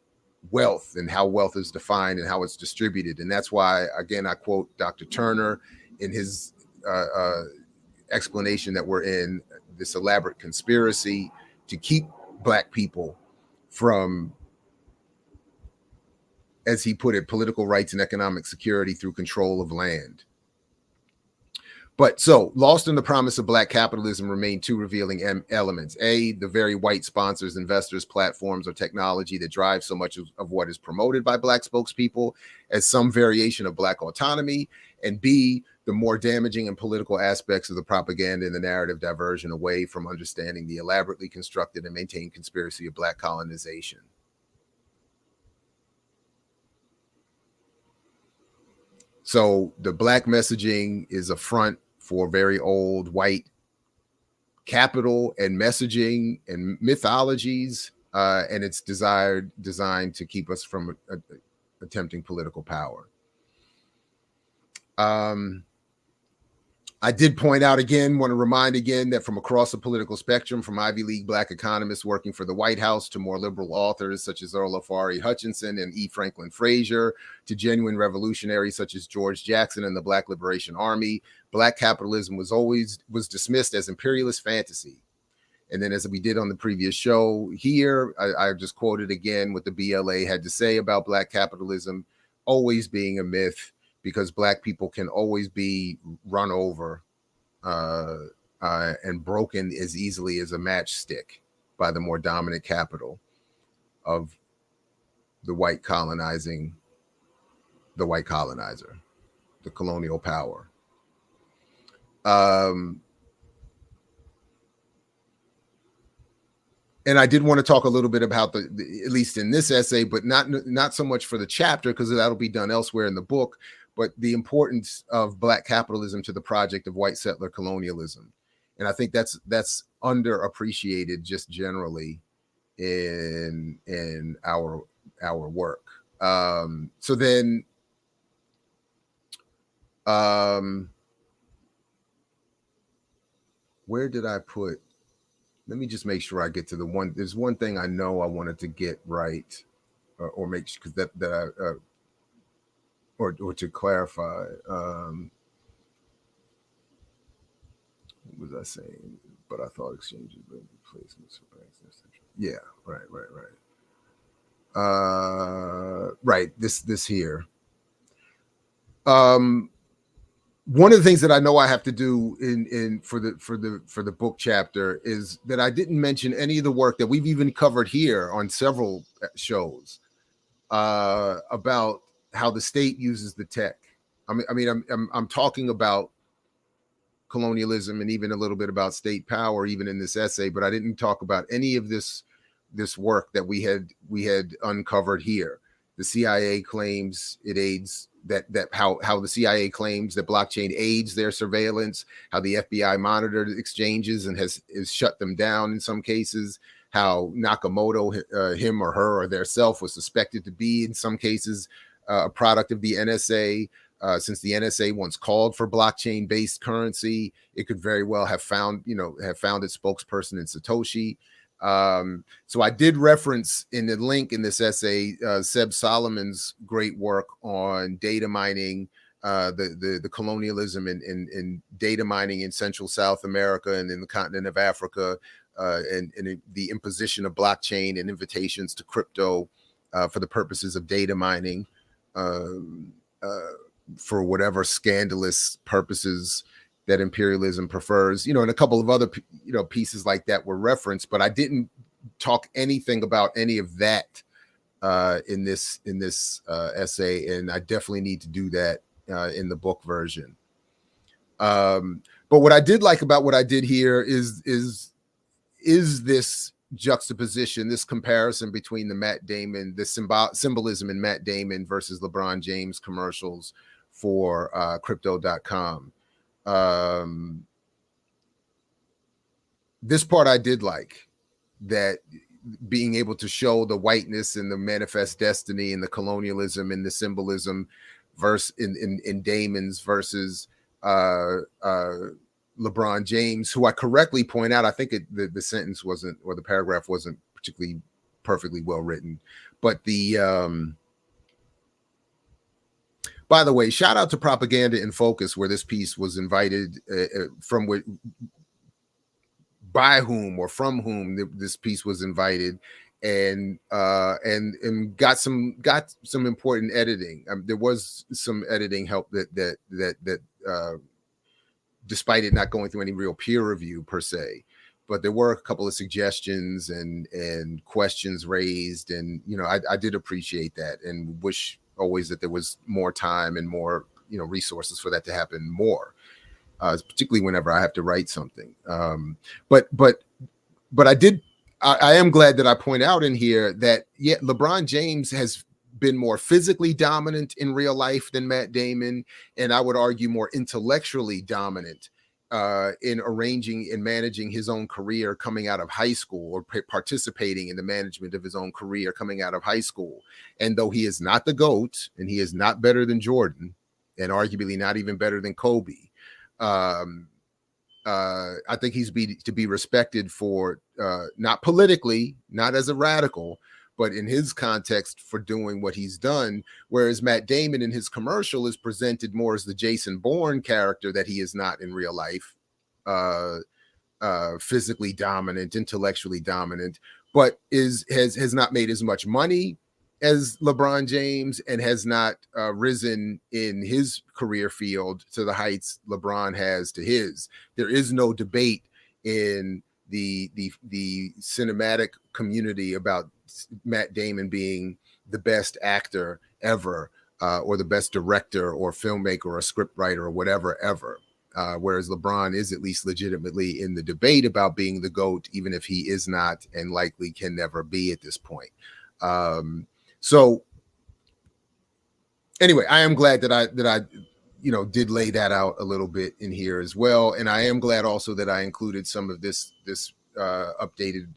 wealth and how wealth is defined and how it's distributed. And that's why, again, I quote Dr. Turner in his explanation that we're in this elaborate conspiracy to keep Black people from, as he put it, political rights and economic security through control of land. But so lost in the promise of Black capitalism remain two revealing elements. A, the very white sponsors, investors, platforms, or technology that drive so much of what is promoted by Black spokespeople as some variation of Black autonomy. And B, the more damaging and political aspects of the propaganda and the narrative diversion away from understanding the elaborately constructed and maintained conspiracy of Black colonization. So the Black messaging is a front for very old white capital and messaging and mythologies, and it's designed to keep us from attempting political power. I did point out again, want to remind again that from across the political spectrum, from Ivy League Black economists working for the White House to more liberal authors such as Earl Afari Hutchinson and E. Franklin Frazier, to genuine revolutionaries such as George Jackson and the Black Liberation Army, Black capitalism was dismissed as imperialist fantasy. And then, as we did on the previous show here, I just quoted again what the BLA had to say about Black capitalism always being a myth, because Black people can always be run over and broken as easily as a matchstick by the more dominant capital of the white colonizer, the colonial power. And I did want to talk a little bit about the at least in this essay, but not so much for the chapter, because that'll be done elsewhere in the book, but the importance of Black capitalism to the project of white settler colonialism. And I think that's underappreciated just generally in our work. So then where did I put? Let me just make sure I get to the one. There's one thing I know I wanted to get right, or make sure, because or to clarify. What was I saying? But I thought exchanges, replacements. Yeah, right. Right. This here. One of the things that I know I have to do for the book chapter is that I didn't mention any of the work that we've even covered here on several shows about how the state uses the tech. I'm talking about colonialism and even a little bit about state power, even in this essay, but I didn't talk about any of this work that we had uncovered here. The CIA claims it aids how the CIA claims that blockchain aids their surveillance, how the FBI monitored exchanges and has shut them down in some cases, how Nakamoto, him or her or their self, was suspected to be in some cases a product of the NSA. Since the NSA once called for blockchain-based currency, it could very well have found its spokesperson in Satoshi. So I did reference in the link in this essay, Seb Solomon's great work on data mining, the colonialism and data mining in Central South America and in the continent of Africa, and the imposition of blockchain and invitations to crypto for the purposes of data mining, for whatever scandalous purposes that imperialism prefers, and a couple of other, pieces like that were referenced, but I didn't talk anything about any of that in this essay, and I definitely need to do that in the book version. But what I did like about what I did here is this juxtaposition, this comparison between the Matt Damon, the symbolism in Matt Damon versus LeBron James commercials for Crypto.com. This part I did like, that being able to show the whiteness and the manifest destiny and the colonialism and the symbolism in Damon's versus LeBron James, who I correctly point out, I think the sentence wasn't, or the paragraph wasn't particularly perfectly well written. But by the way, shout out to Propaganda in Focus, where this piece was invited by whom or from whom this piece was invited, and got some important editing. There was some editing help that despite it not going through any real peer review per se, but there were a couple of suggestions and questions raised, and I did appreciate that, and wish always that there was more time and more resources for that to happen more, particularly whenever I have to write something. But I am glad that I point out in here that LeBron James has been more physically dominant in real life than Matt Damon, and I would argue more intellectually dominant in arranging and managing his own career coming out of high school, or participating in the management of his own career coming out of high school. And though he is not the GOAT, and he is not better than Jordan, and arguably not even better than Kobe, I think he's to be respected for not politically, not as a radical, but in his context for doing what he's done. Whereas Matt Damon in his commercial is presented more as the Jason Bourne character that he is not in real life, physically dominant, intellectually dominant, but has not made as much money as LeBron James, and has not risen in his career field to the heights LeBron has to his. There is no debate in the cinematic community about Matt Damon being the best actor ever, or the best director or filmmaker or scriptwriter or whatever ever. Whereas LeBron is at least legitimately in the debate about being the GOAT, even if he is not, and likely can never be at this point. So anyway, I am glad that I did lay that out a little bit in here as well. And I am glad also that I included some of this updated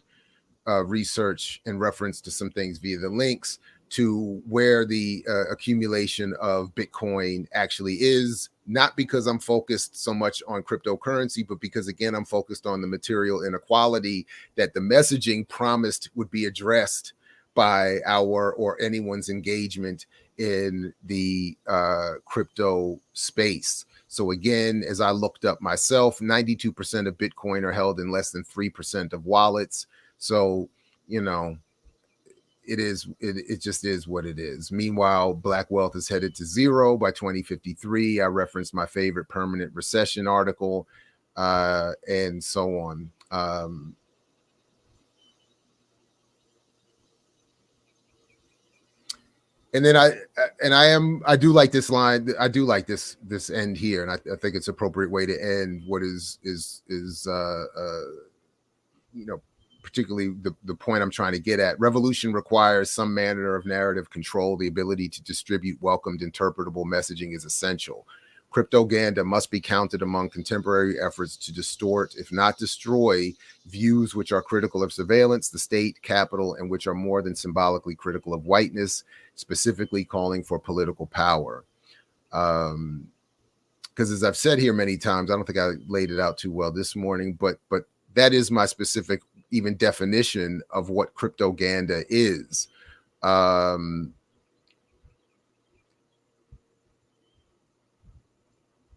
research and reference to some things via the links to where the accumulation of Bitcoin actually is, not because I'm focused so much on cryptocurrency, but because, again, I'm focused on the material inequality that the messaging promised would be addressed by our or anyone's engagement in the crypto space. So again, as I looked up myself, 92% of Bitcoin are held in less than 3% of wallets. So, it just is what it is. Meanwhile, black wealth is headed to zero by 2053. I referenced my favorite permanent recession article, and so on. And then I do like this line. I do like this end here, and I think it's an appropriate way to end what is particularly the point I'm trying to get at. Revolution requires some manner of narrative control. The ability to distribute welcomed, interpretable messaging is essential. Cryptoganda must be counted among contemporary efforts to distort, if not destroy, views which are critical of surveillance, the state, capital, and which are more than symbolically critical of whiteness, specifically calling for political power. Because as I've said here many times, I don't think I laid it out too well this morning, but that is my specific even definition of what cryptoganda is.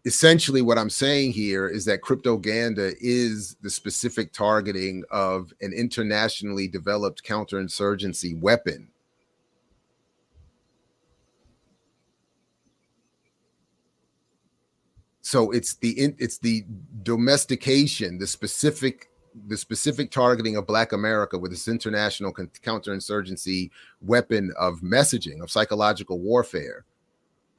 Essentially, what I'm saying here is that cryptoganda is the specific targeting of an internationally developed counterinsurgency weapon. So it's the domestication, the specific targeting of Black America with this international counterinsurgency weapon of messaging, of psychological warfare,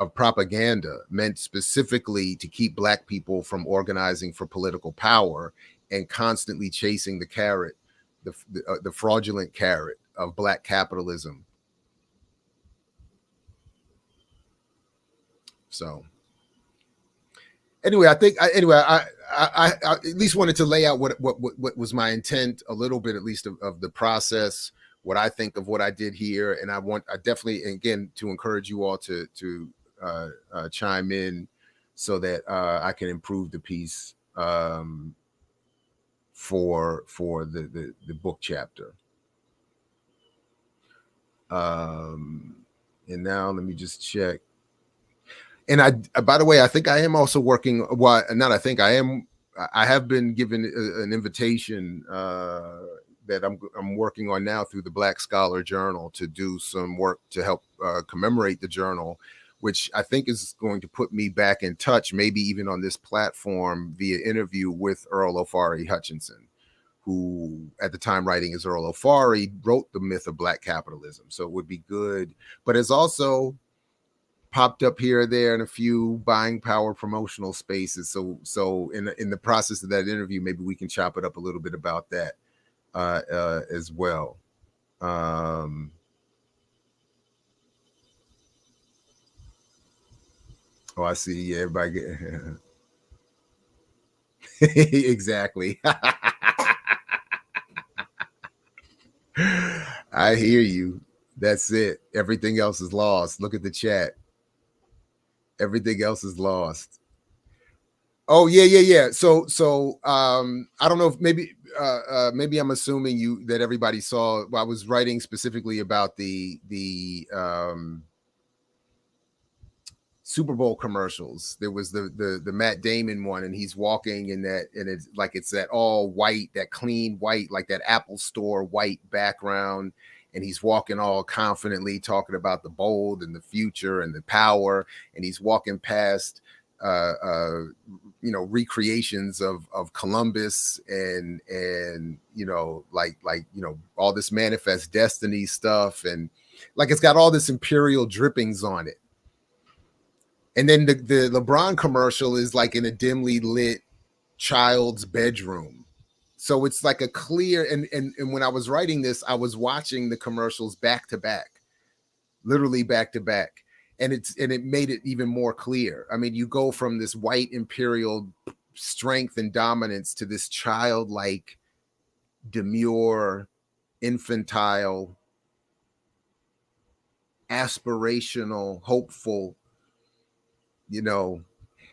of propaganda, meant specifically to keep Black people from organizing for political power and constantly chasing the carrot, the fraudulent carrot of Black capitalism. So anyway, I at least wanted to lay out what was my intent a little bit, at least of the process, what I think of what I did here. And I definitely, again, to encourage you all to chime in so that I can improve the piece for the book chapter. And now let me just check. And by the way, I think I am also working. Well, not I think I am. I have been given an invitation that I'm working on now through the Black Scholar Journal to do some work to help commemorate the journal, which I think is going to put me back in touch, maybe even on this platform via interview with Earl Ofari Hutchinson, who at the time writing as Earl Ofari wrote The Myth of Black Capitalism. So it would be good, but it's also popped up here or there in a few buying power promotional spaces. So in the process of that interview, maybe we can chop it up a little bit about that as well. Oh, I see. Yeah, everybody get exactly. I hear you. That's it. Everything else is lost. Look at the chat. Everything else is lost. Oh, yeah. So I don't know if maybe I'm assuming that everybody saw. Well, I was writing specifically about the Super Bowl commercials. There was the Matt Damon one, and he's walking in that, and it's that all white, that clean white, like that Apple Store white background, and he's walking all confidently, talking about the bold and the future and the power, and he's walking past recreations of Columbus and like all this manifest destiny stuff, and like it's got all this imperial drippings on it. And then the LeBron commercial is like in a dimly lit child's bedroom. So it's like a clear, and when I was writing this, I was watching the commercials back to back, literally back to back. And it made it even more clear. I mean, you go from this white imperial strength and dominance to this childlike, demure, infantile, aspirational, hopeful,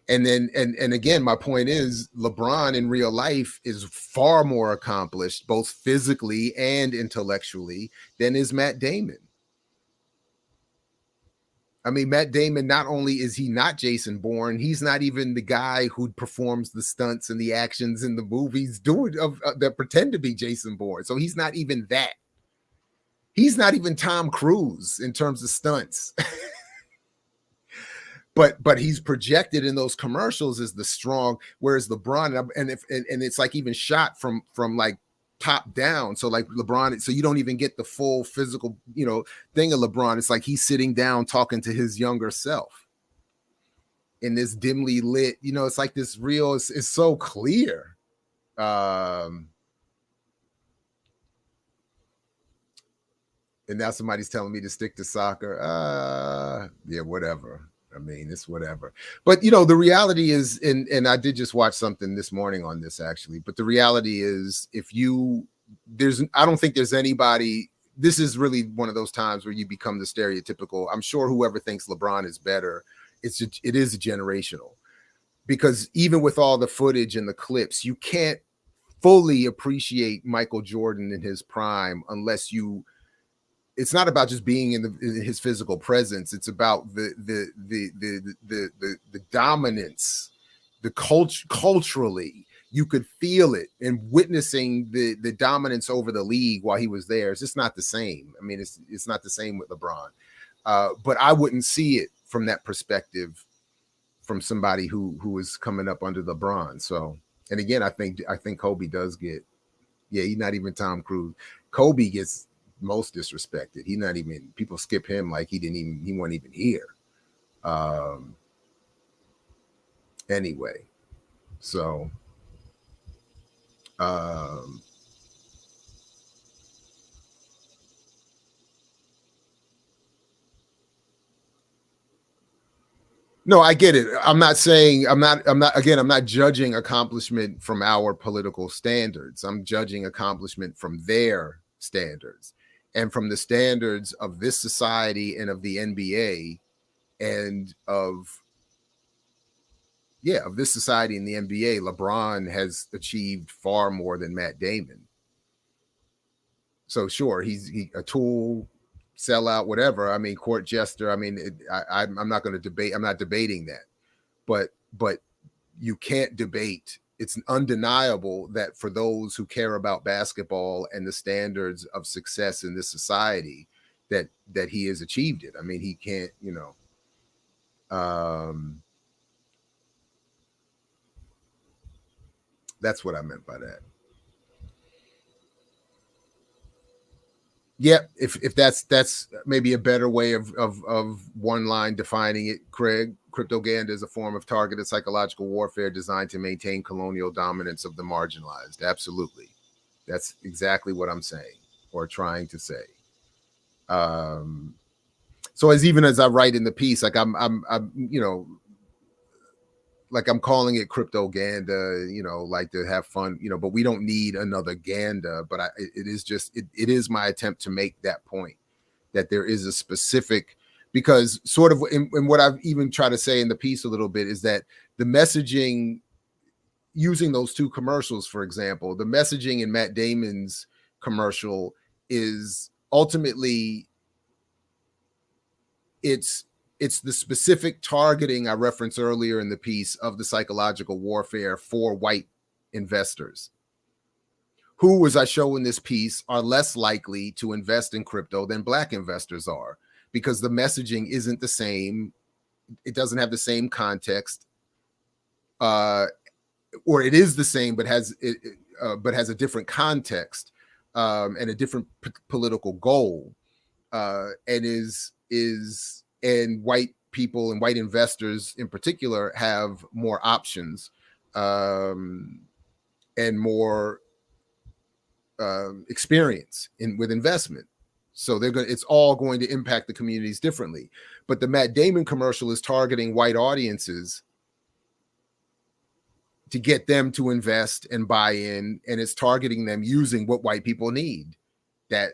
and then and again, my point is LeBron in real life is far more accomplished, both physically and intellectually, than is Matt Damon. I mean, Matt Damon, not only is he not Jason Bourne, he's not even the guy who performs the stunts and the actions in the movies that pretend to be Jason Bourne. So he's not even that. He's not even Tom Cruise in terms of stunts. But he's projected in those commercials as the strong, whereas LeBron, and it's like even shot from like top down. So like LeBron, so you don't even get the full physical, thing of LeBron. It's like he's sitting down talking to his younger self in this dimly lit, it's like this real, it's so clear. And now somebody's telling me to stick to soccer. Yeah, whatever. I mean, it's whatever. But, the reality is, and I did just watch something this morning on this actually, but the reality is I don't think there's anybody, this is really one of those times where you become the stereotypical. I'm sure whoever thinks LeBron is better, it is generational, because even with all the footage and the clips, you can't fully appreciate Michael Jordan in his prime unless it's not about just being in his physical presence. It's about the dominance, the culturally, you could feel it, and witnessing the dominance over the league while he was there. It's just not the same. I mean, it's not the same with LeBron. But I wouldn't see it from that perspective from somebody who is coming up under LeBron. So, and again, I think Kobe does get, he's not even Tom Cruise. Kobe gets most disrespected. He's not even, people skip him like he wasn't even here. Anyway, so no, I get it. I'm not judging accomplishment from our political standards. I'm judging accomplishment from their standards, and from the standards of this society and of the NBA and of this society and the NBA. LeBron has achieved far more than Matt Damon. So sure, he's a tool, sellout, whatever. I mean, court jester. I mean, I'm not going to debate. I'm not debating that, but you can't debate. It's undeniable that for those who care about basketball and the standards of success in this society, that he has achieved it. I mean, he can't, that's what I meant by that. Yeah, if that's maybe a better way of one line defining it, Craig. Cryptoganda is a form of targeted psychological warfare designed to maintain colonial dominance of the marginalized. Absolutely. That's exactly what I'm saying or trying to say. So as I write in the piece, like I'm like I'm calling it Cryptoganda, like to have fun, but we don't need another Ganda. But it is my attempt to make that point, that there is a specific, because sort of in what I've even tried to say in the piece a little bit is that the messaging, using those two commercials, for example, the messaging in Matt Damon's commercial is ultimately, it's the specific targeting I referenced earlier in the piece of the psychological warfare for white investors who, as I show in this piece, are less likely to invest in crypto than black investors are, because the messaging isn't the same. It doesn't have the same context, or it is the same, but has a different context and a different political goal, and white people and white investors in particular have more options and more experience with investment. So it's all going to impact the communities differently. But the Matt Damon commercial is targeting white audiences to get them to invest and buy in, and it's targeting them using what white people need, that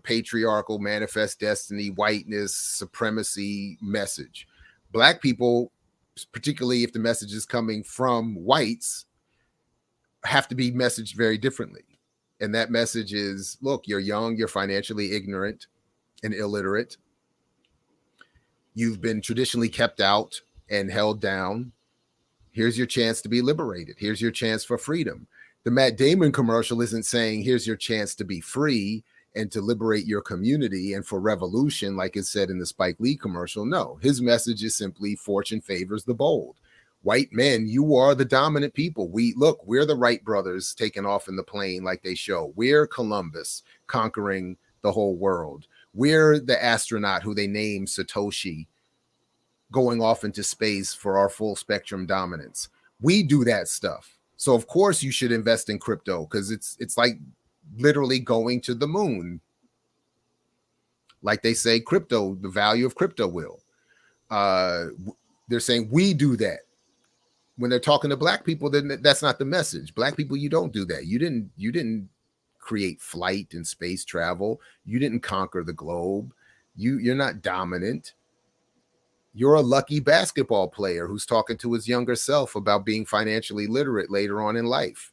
patriarchal, manifest destiny, whiteness, supremacy message. Black people, particularly if the message is coming from whites, have to be messaged very differently. And that message is, look, you're young, you're financially ignorant and illiterate. You've been traditionally kept out and held down. Here's your chance to be liberated. Here's your chance for freedom. The Matt Damon commercial isn't saying, here's your chance to be free and to liberate your community and for revolution, like it said in the Spike Lee commercial. No, his message is simply fortune favors the bold. White men, you are the dominant people. We're the Wright brothers taking off in the plane like they show. We're Columbus conquering the whole world. We're the astronaut who they named Satoshi going off into space for our full spectrum dominance. We do that stuff. So of course you should invest in crypto, because it's like literally going to the moon. Like they say, crypto, the value of crypto will. They're saying we do that. When they're talking to black people, then that's not the message. Black people, you don't do that. You didn't create flight and space travel. You didn't conquer the globe. You're not dominant. You're a lucky basketball player who's talking to his younger self about being financially literate later on in life.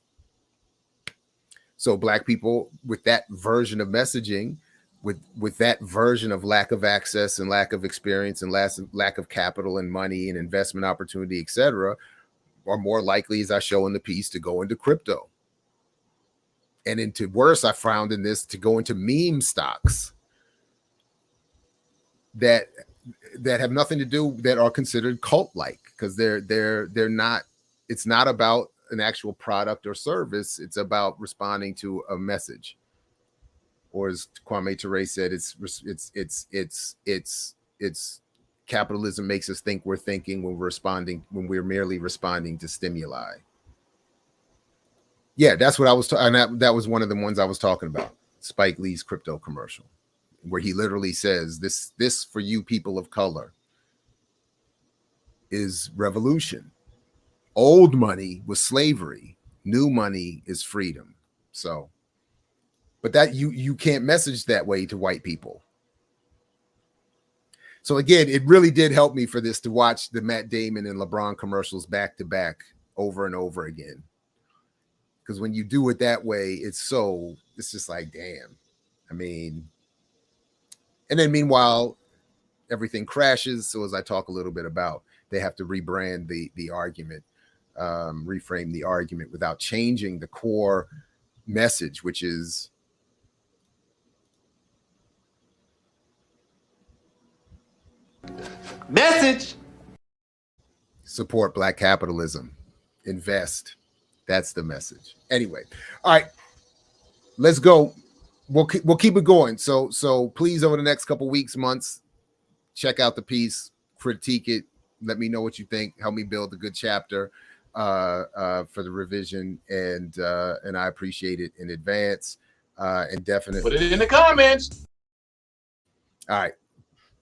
So black people with that version of messaging, with that version of lack of access and lack of experience and lack of capital and money and investment opportunity, etc., are more likely, as I show in the piece, to go into crypto. And into worse, I found in this, to go into meme stocks that have nothing to do, that are considered cult-like, because they're not, it's not about an actual product or service. It's about responding to a message. Or as Kwame Ture said, it's capitalism makes us think we're thinking when we're merely responding to stimuli. Yeah, that's what I was talking. That was one of the ones I was talking about. Spike Lee's crypto commercial, where he literally says, "This for you people of color is revolution. Old money was slavery. New money is freedom." So, but that you can't message that way to white people. So again, it really did help me for this to watch the Matt Damon and LeBron commercials back to back over and over again. Because when you do it that way, it's just like, damn. I mean, And then meanwhile, everything crashes. So as I talk a little bit about, they have to rebrand the argument, reframe the argument without changing the core message, which is message. Support Black capitalism. Invest. That's the message. Anyway, all right, let's go. We'll keep it going. So please, over the next couple weeks, months, check out the piece, critique it, let me know what you think, help me build a good chapter for the revision, and I appreciate it in advance. And definitely put it in the comments. All right,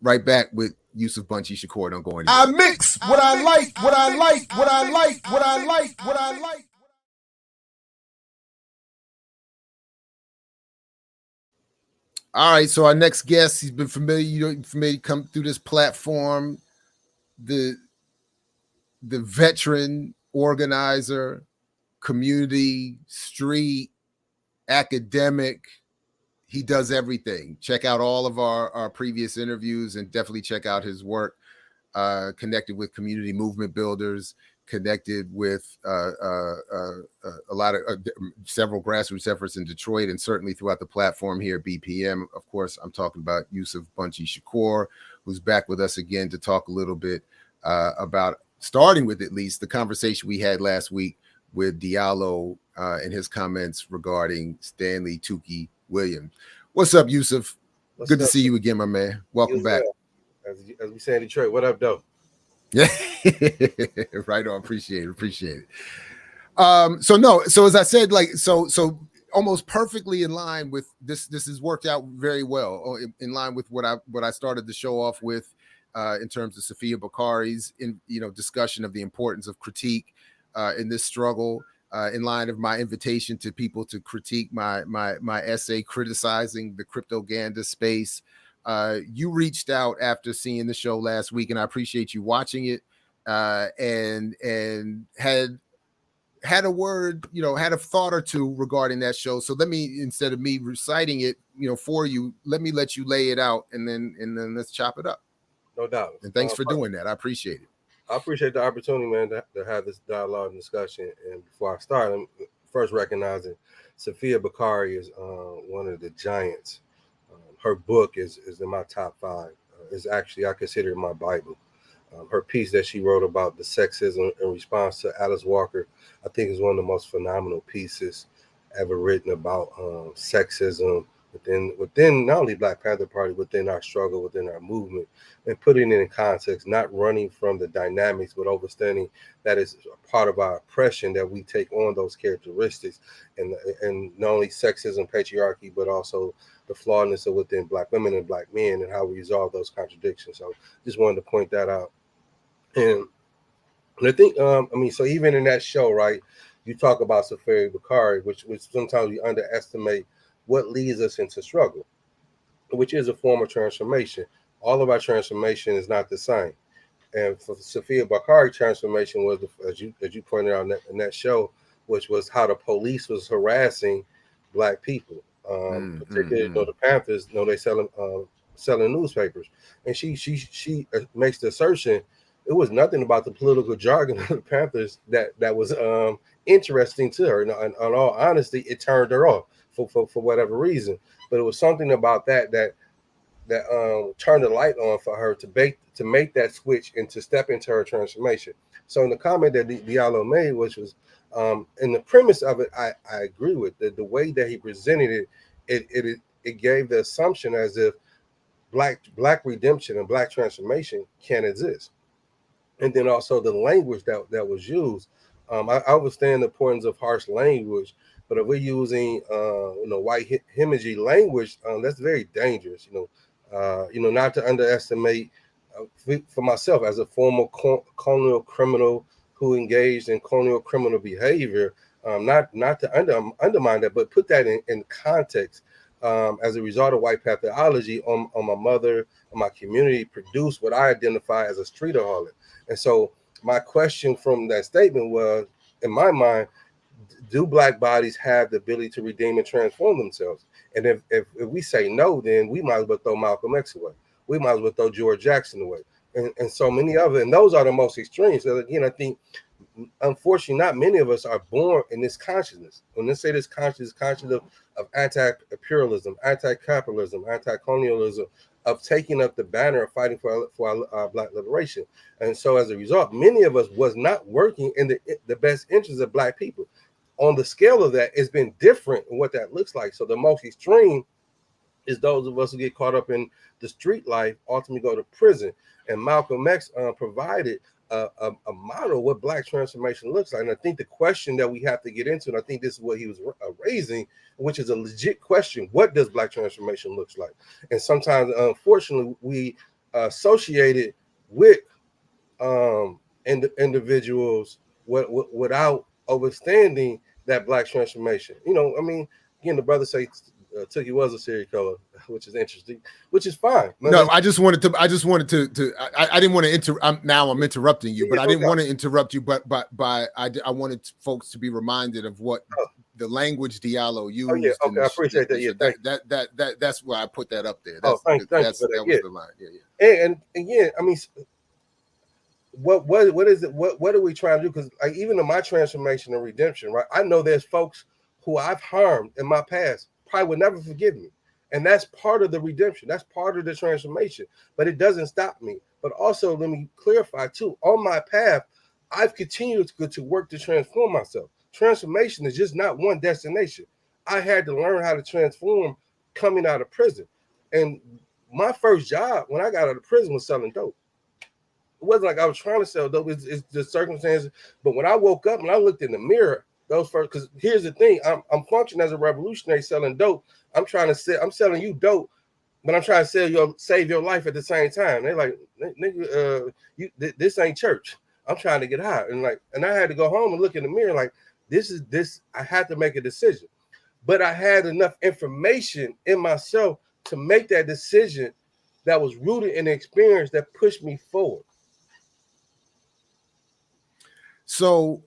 right back with Yusef, Bunchy, Shakur. Don't go anywhere. I mix what I like, what I like, what I like, what I like, what I like. All right, so our next guest, he's been familiar come through this platform, the veteran organizer, community, street, academic. He does everything. Check out all of our previous interviews and definitely check out his work. Connected with community movement builders, connected with a lot of several grassroots efforts in Detroit, and certainly throughout the platform here at BPM. Of course, I'm talking about Yusef, Bunchy, Shakur, who's back with us again to talk a little bit about, starting with at least the conversation we had last week with Diallo and his comments regarding Stanley Tukey Williams. What's up, Yusef? Good to see you again, my man. Welcome back. As we say in Detroit, what up, though? Yeah, right on. Appreciate it. So as I said, so almost perfectly in line with this. This has worked out very well, in line with what I started the show off with, in terms of Safiya Bukhari's discussion of the importance of critique in this struggle. In line of my invitation to people to critique my essay criticizing the cryptoganda space. You reached out after seeing the show last week, and I appreciate you watching it, and had a word, had a thought or two regarding that show. So let me, instead of me reciting it, for you, let you lay it out, and then let's chop it up. No doubt. And thanks for doing that. I appreciate it. I appreciate the opportunity, man, to have this dialogue and discussion. And before I start, I'm first recognizing Safiya Bukhari is one of the giants. Her book is in my top 5. Is actually, I consider it my Bible. Her piece that she wrote about the sexism in response to Alice Walker, I think, is one of the most phenomenal pieces ever written about sexism within not only Black Panther Party, within our struggle, within our movement, and putting it in context, not running from the dynamics, but understanding that is a part of our oppression, that we take on those characteristics, and not only sexism, patriarchy, but also the flawedness of within Black women and Black men, and how we resolve those contradictions. So just wanted to point that out. And I think, so even in that show, right, you talk about Safiya Bukhari, which sometimes we underestimate what leads us into struggle, which is a form of transformation. All of our transformation is not the same. And for Safiya Bukhari, transformation was, as you pointed out in that show, which was how the police was harassing Black people. Particularly, the Panthers, they selling newspapers, and she makes the assertion it was nothing about the political jargon of the Panthers that was interesting to her. And in all honesty, it turned her off for whatever reason. But it was something about that turned the light on for her to make that switch and to step into her transformation. So in the comment that Diallo made, which was in the premise of it, I agree with the way that he presented it gave the assumption as if black redemption and Black transformation can exist. And then also the language that was used. I understand the importance of harsh language, but if we're using white hemorrhage language, that's very dangerous. Not to underestimate, for myself as a former colonial criminal who engaged in colonial criminal behavior, not to undermine that, but put that in context. As a result of white pathology on my mother, on my community, produced what I identify as a streeterholic. And so my question from that statement was, in my mind, do Black bodies have the ability to redeem and transform themselves? And if we say no, then we might as well throw Malcolm X away. We might as well throw George Jackson away, and so many other. And those are the most extreme. So again, I think, unfortunately, not many of us are born in this consciousness. When they say this consciousness of anti-imperialism, anti-capitalism, anti-colonialism, of taking up the banner of fighting for our Black liberation. And so as a result, many of us was not working in the best interests of Black people. On the scale of that, it's been different in what that looks like. So the most extreme is those of us who get caught up in the street life, ultimately go to prison. And Malcolm X provided a model of what Black transformation looks like. And I think the question that we have to get into, and I think this is what he was raising, which is a legit question: what does Black transformation looks like? And sometimes, unfortunately, we associate it with individuals without understanding that Black transformation. You know, I mean, again, the brother say Tookie was a serial killer, which is interesting, which is fine. No, I just wanted to. I didn't want to now I'm interrupting you, but I didn't want to interrupt you. But I wanted folks to be reminded of what the language Diallo used. Oh yeah, okay, I appreciate that. Yeah, that's why I put that up there. Thank you for that. That was the line. Yeah. And yeah, I mean, what is it? What are we trying to do? Because like, even in my transformation and redemption, right? I know there's folks who I've harmed in my past probably would never forgive me. And that's part of the redemption. That's part of the transformation. But it doesn't stop me. But also, let me clarify too, on my path, I've continued to work to transform myself. Transformation is just not one destination. I had to learn how to transform coming out of prison. And my first job when I got out of prison was selling dope. It wasn't like I was trying to sell dope. It's the circumstances. But when I woke up and I looked in the mirror, those first, because here's the thing, I'm functioning as a revolutionary selling dope. I'm selling you dope, but I'm trying to save your life at the same time. They're like, nigga, this ain't church. I'm trying to get high. And I had to go home and look in the mirror like, this, I had to make a decision. But I had enough information in myself to make that decision that was rooted in the experience that pushed me forward. So,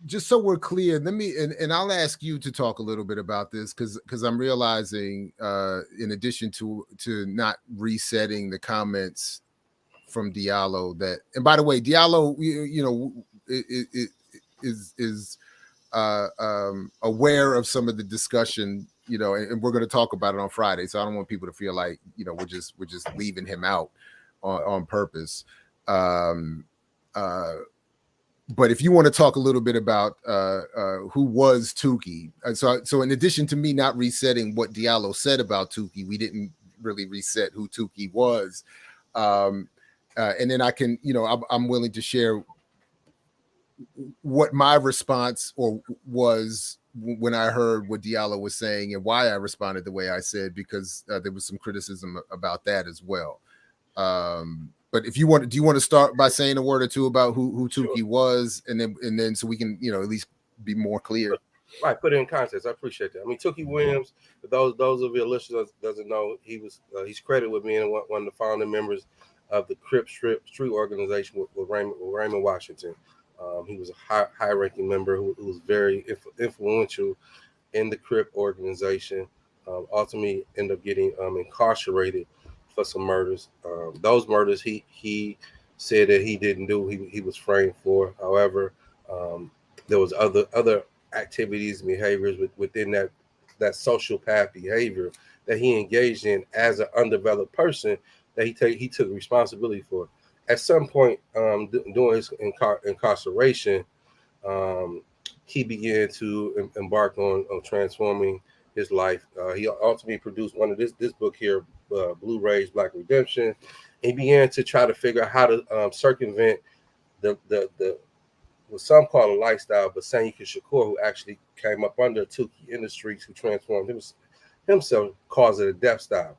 just so we're clear, let me and I'll ask you to talk a little bit about this because I'm realizing, in addition to not resetting the comments from Diallo, that, and by the way, Diallo, is aware of some of the discussion, and we're going to talk about it on Friday. So I don't want people to feel like we're just leaving him out on purpose. But if you want to talk a little bit about who was Tookie, so in addition to me not resetting what Diallo said about Tookie, we didn't really reset who Tookie was, and then I can, I'm willing to share what my response was when I heard what Diallo was saying and why I responded the way I said, because there was some criticism about that as well. But if you want, do you want to start by saying a word or two about who Tookie was, and then so we can at least be more clear. Right, put it in context. I appreciate that. I mean, Tookie Williams, for those of your listeners doesn't know, he's credited with being one of the founding members of the Crip Street organization with Raymond Washington. He was a high-ranking member who was very influential in the Crip organization. Ultimately, ended up getting incarcerated for some murders. Those murders he said that he didn't do. He was framed for. However, there was other activities and behaviors within that social path behavior that he engaged in as an undeveloped person that he took responsibility for. At some point during his incarceration, he began to embark on transforming his life. He ultimately produced one of this book here, Blu-rays, Black Redemption. He began to try to figure out how to circumvent the what some call a lifestyle, but Safiya Shakur, who actually came up under Tookie in the streets, who transformed himself, calls it a death style,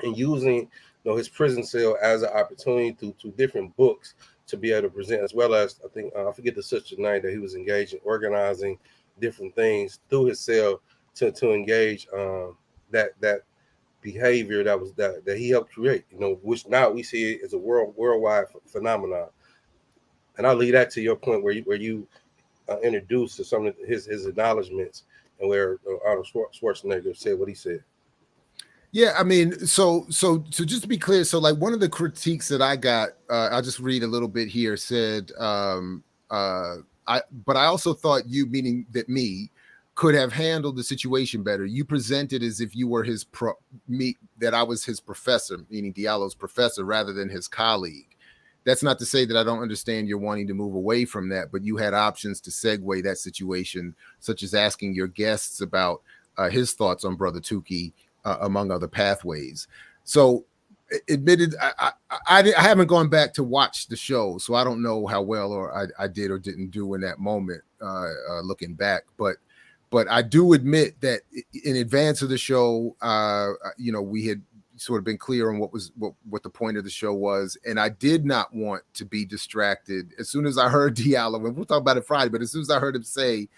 and using his prison cell as an opportunity through different books to be able to present, as well as I think I forget the sister's name, that he was engaged in organizing different things through his cell to engage that behavior that he helped create, which now we see it as a worldwide phenomenon. And I'll leave that to your point where you introduced to some of his acknowledgments and where Arnold Schwarzenegger said what he said. Yeah, I mean, so just to be clear, so like one of the critiques that I got, I'll just read a little bit here, said, but I also thought you, meaning that me, could have handled the situation better. You presented as if you were that I was his professor, meaning Diallo's professor, rather than his colleague. That's not to say that I don't understand you're wanting to move away from that, but you had options to segue that situation, such as asking your guests about his thoughts on Brother Tukey, among other pathways. So admitted, I haven't gone back to watch the show, so I don't know how well or I did or didn't do in that moment, looking back. But I do admit that in advance of the show, we had sort of been clear on what the point of the show was, and I did not want to be distracted. As soon as I heard Diallo, and we'll talk about it Friday, but as soon as I heard him say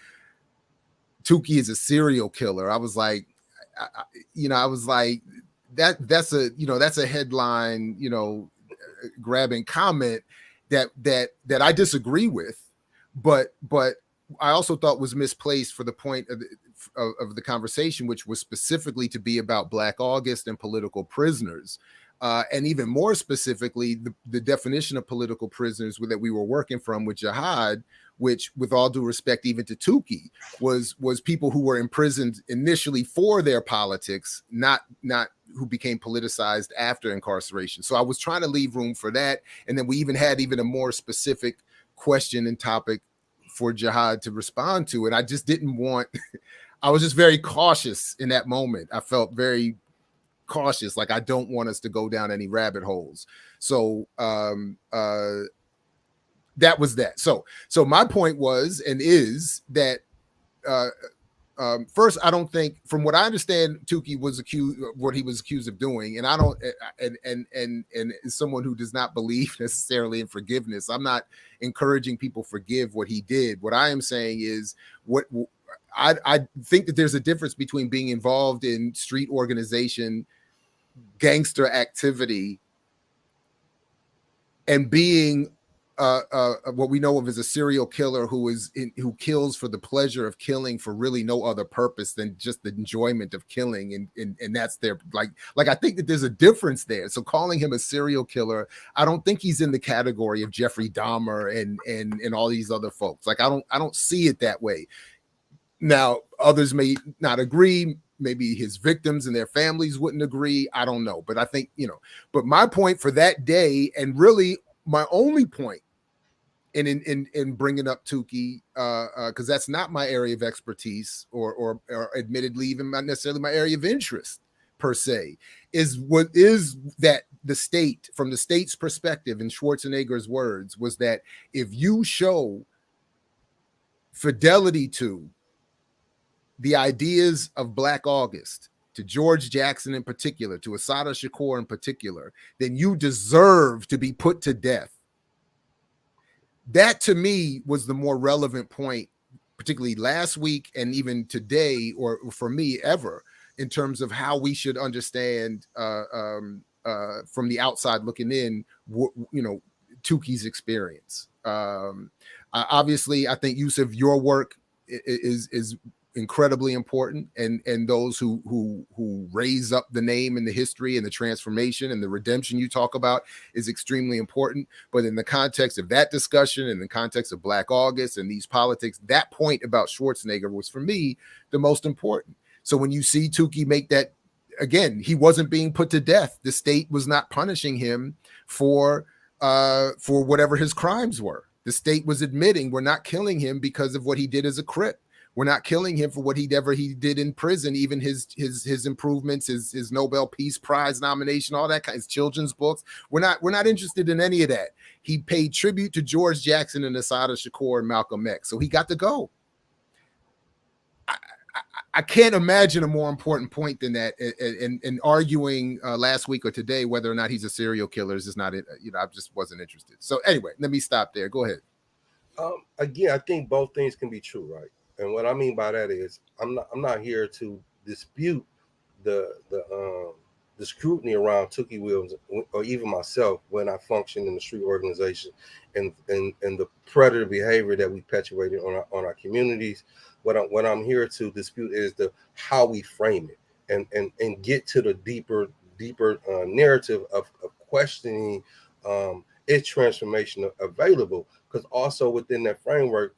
Tukey is a serial killer, I was like, I was like, that's a headline, grabbing comment that I disagree with, but I also thought was misplaced for the point of the conversation, which was specifically to be about Black August and political prisoners. And even more specifically, the definition of political prisoners that we were working from with Jihad, which, with all due respect, even to Tukey, was people who were imprisoned initially for their politics, not who became politicized after incarceration. So I was trying to leave room for that. And then we even had a more specific question and topic for Jihad to respond to. And I just didn't want, I was just very cautious in that moment. I felt very cautious, like I don't want us to go down any rabbit holes. So that was that. So my point was and is that first, I don't think, from what I understand, Tukey was accused, what he was accused of doing, and I don't, and as someone who does not believe necessarily in forgiveness, I'm not encouraging people forgive what he did. What I am saying is what I think that there's a difference between being involved in street organization, gangster activity, and being what we know of as a serial killer who kills for the pleasure of killing for really no other purpose than just the enjoyment of killing, and that's their like I think that there's a difference there. So calling him a serial killer, I don't think he's in the category of Jeffrey Dahmer and all these other folks. Like I don't see it that way. Now others may not agree. Maybe his victims and their families wouldn't agree. I don't know, but I think But my point for that day, and really my only point in bringing up Tukey, because that's not my area of expertise, or admittedly even not necessarily my area of interest per se, is that the state, from the state's perspective, in Schwarzenegger's words, was that if you show fidelity to the ideas of Black August, to George Jackson in particular, to Assata Shakur in particular, then you deserve to be put to death. That to me was the more relevant point, particularly last week and even today, or for me ever, in terms of how we should understand from the outside looking in, Tukey's experience. Obviously, I think, Yusef, your work is incredibly important, and those who raise up the name and the history and the transformation and the redemption you talk about is extremely important. But in the context of that discussion, in the context of Black August and these politics, that point about Schwarzenegger was, for me, the most important. So when you see Tukey make that, again, he wasn't being put to death. The state was not punishing him for whatever his crimes were. The state was admitting, we're not killing him because of what he did as a Crip. We're not killing him for what he did in prison, even his improvements, his Nobel Peace Prize nomination, all that kind of children's books. We're not interested in any of that. He paid tribute to George Jackson and Assata Shakur and Malcolm X, so he got to go. I can't imagine a more important point than that. And arguing last week or today whether or not he's a serial killer is just not it. I just wasn't interested. So anyway, let me stop there. Go ahead. Again, I think both things can be true, right? And what I mean by that is I'm not here to dispute the the scrutiny around Tookie Williams, or even myself, when I function in the street organization, and the predator behavior that we perpetuated on our communities. What I'm here to dispute is the how we frame it, and get to the deeper narrative of questioning is transformation available? Because also within that framework,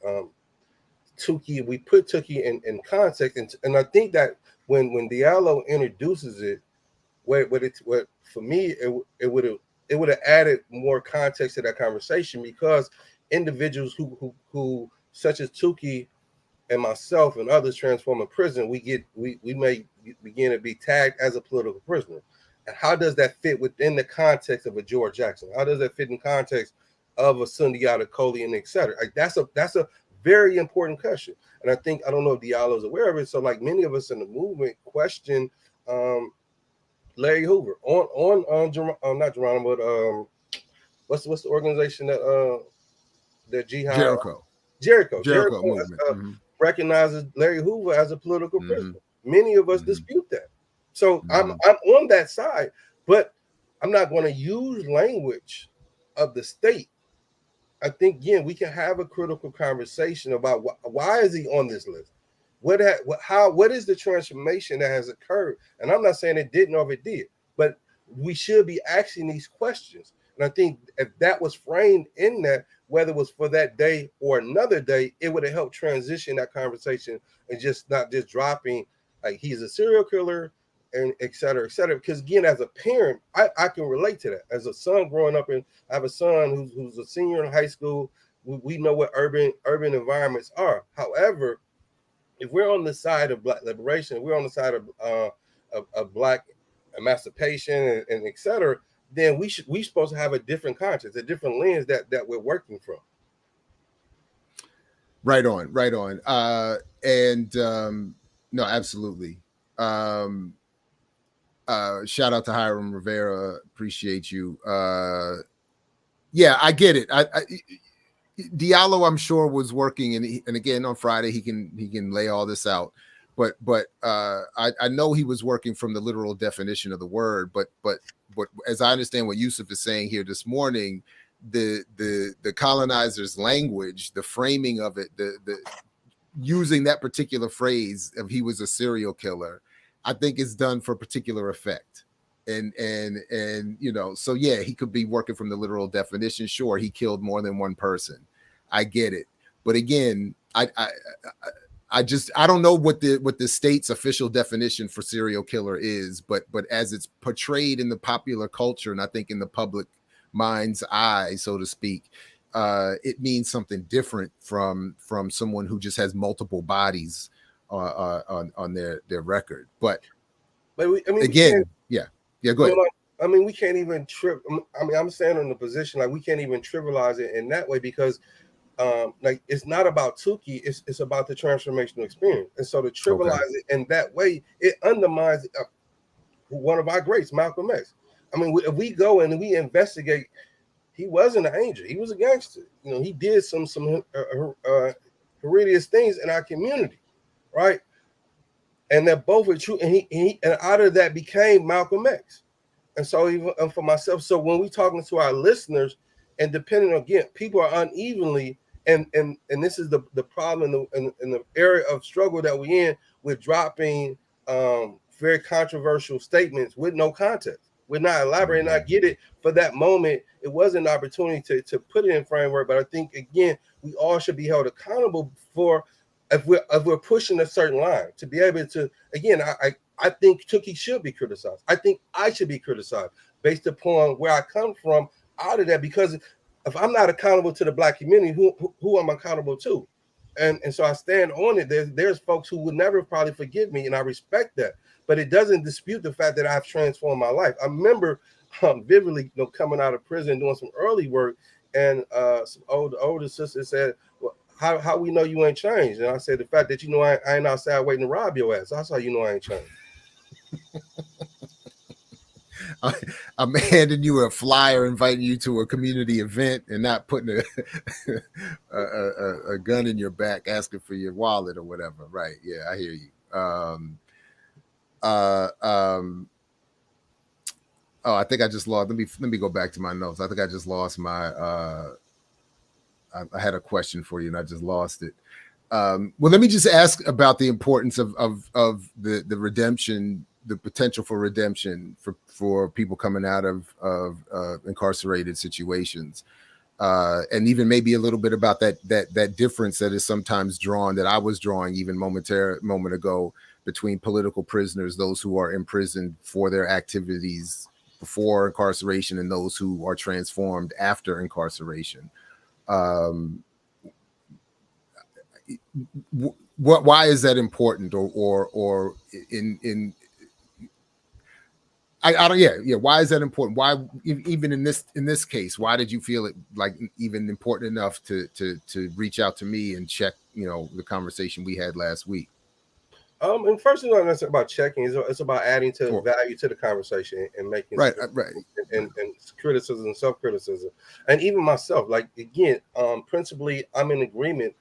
Tookie, we put Tookie in context, and I think that when Diallo introduces it, what for me it would have added more context to that conversation, because individuals who such as Tookie and myself and others transform in prison, we may begin to be tagged as a political prisoner. And how does that fit within the context of a George Jackson? How does that fit in context of a Sundiata Kohli, and et cetera? Like that's a very important question. And I don't know if Diallo is aware of it. So like many of us in the movement question Larry Hoover on not Geronimo, but what's the organization that Jihad Jericho movement. recognizes Larry Hoover as a political prisoner. Many of us dispute that. So I'm on that side, but I'm not going to use language of the state. I think again we can have a critical conversation about why is he on this list? What is the transformation that has occurred? And I'm not saying it didn't or if it did, but we should be asking these questions. And I think if that was framed in that, whether it was for that day or another day, it would have helped transition that conversation, and just not just dropping like he's a serial killer and et cetera, et cetera. Because again, as a parent, I can relate to that. As a son growing up, and I have a son who's a senior in high school. We know what urban environments are. However, if we're on the side of Black liberation, we're on the side of Black emancipation and et cetera, then we supposed to have a different conscience, a different lens that we're working from. Right on. No, absolutely. Shout out to Hiram Rivera. Appreciate you. Yeah, I get it. Diallo, I'm sure, was working, and again on Friday he can lay all this out. But I know he was working from the literal definition of the word. But as I understand what Yusef is saying here this morning, the colonizer's language, the framing of it, the using that particular phrase of he was a serial killer, I think is done for particular effect. And so yeah, he could be working from the literal definition. Sure, he killed more than one person. I get it. But again, I don't know what the state's official definition for serial killer is, but as it's portrayed in the popular culture, and I think in the public mind's eye, so to speak, it means something different from someone who just has multiple bodies on their record. But go ahead. We can't even I'm standing in the position like we can't even trivialize it in that way, because like it's not about Tookie, it's about the transformational experience. And so to trivialize it in that way, it undermines one of our greats, Malcolm X. I mean, if we go and we investigate, he wasn't an angel, he was a gangster. He did some horrendous things in our community, right? And that both are true. And he out of that became Malcolm X. And so even for myself, so when we talking to our listeners, and depending on, again, people are unevenly, and this is the problem in the area of struggle that we're in, with dropping very controversial statements with no context. We're not elaborating. I get it. For that moment, it was an opportunity to put it in framework. But I think, again, we all should be held accountable for if we're pushing a certain line, to be able to, again, I think Tookie should be criticized. I think I should be criticized based upon where I come from out of that, because if I'm not accountable to the Black community, who am I accountable to? And so I stand on it. There's folks who would never probably forgive me, and I respect that. But it doesn't dispute the fact that I've transformed my life. I remember vividly, coming out of prison, doing some early work, and some older sister said, well, how we know you ain't changed? And I said, the fact that I ain't outside waiting to rob your ass. That's how you know I ain't changed. I'm handing you a flyer inviting you to a community event and not putting a gun in your back asking for your wallet or whatever. Right. Yeah, I hear you. Oh, I think I just lost. Let me go back to my notes. I think I just lost my. I had a question for you, and I just lost it. Well, let me just ask about the importance of the redemption, the potential for redemption for people coming out of incarcerated situations, and even maybe a little bit about that difference that is sometimes drawn, that I was drawing even moment ago, between political prisoners, those who are imprisoned for their activities before incarceration, and those who are transformed after incarceration. Why is that important, or in I don't, yeah, why is that important? Why, even in this case, why did you feel it like even important enough to reach out to me and check, the conversation we had last week? And first thing that's about checking is it's about adding to value to the conversation and making right and criticism, self-criticism, and even myself. Like, again, principally, I'm in agreement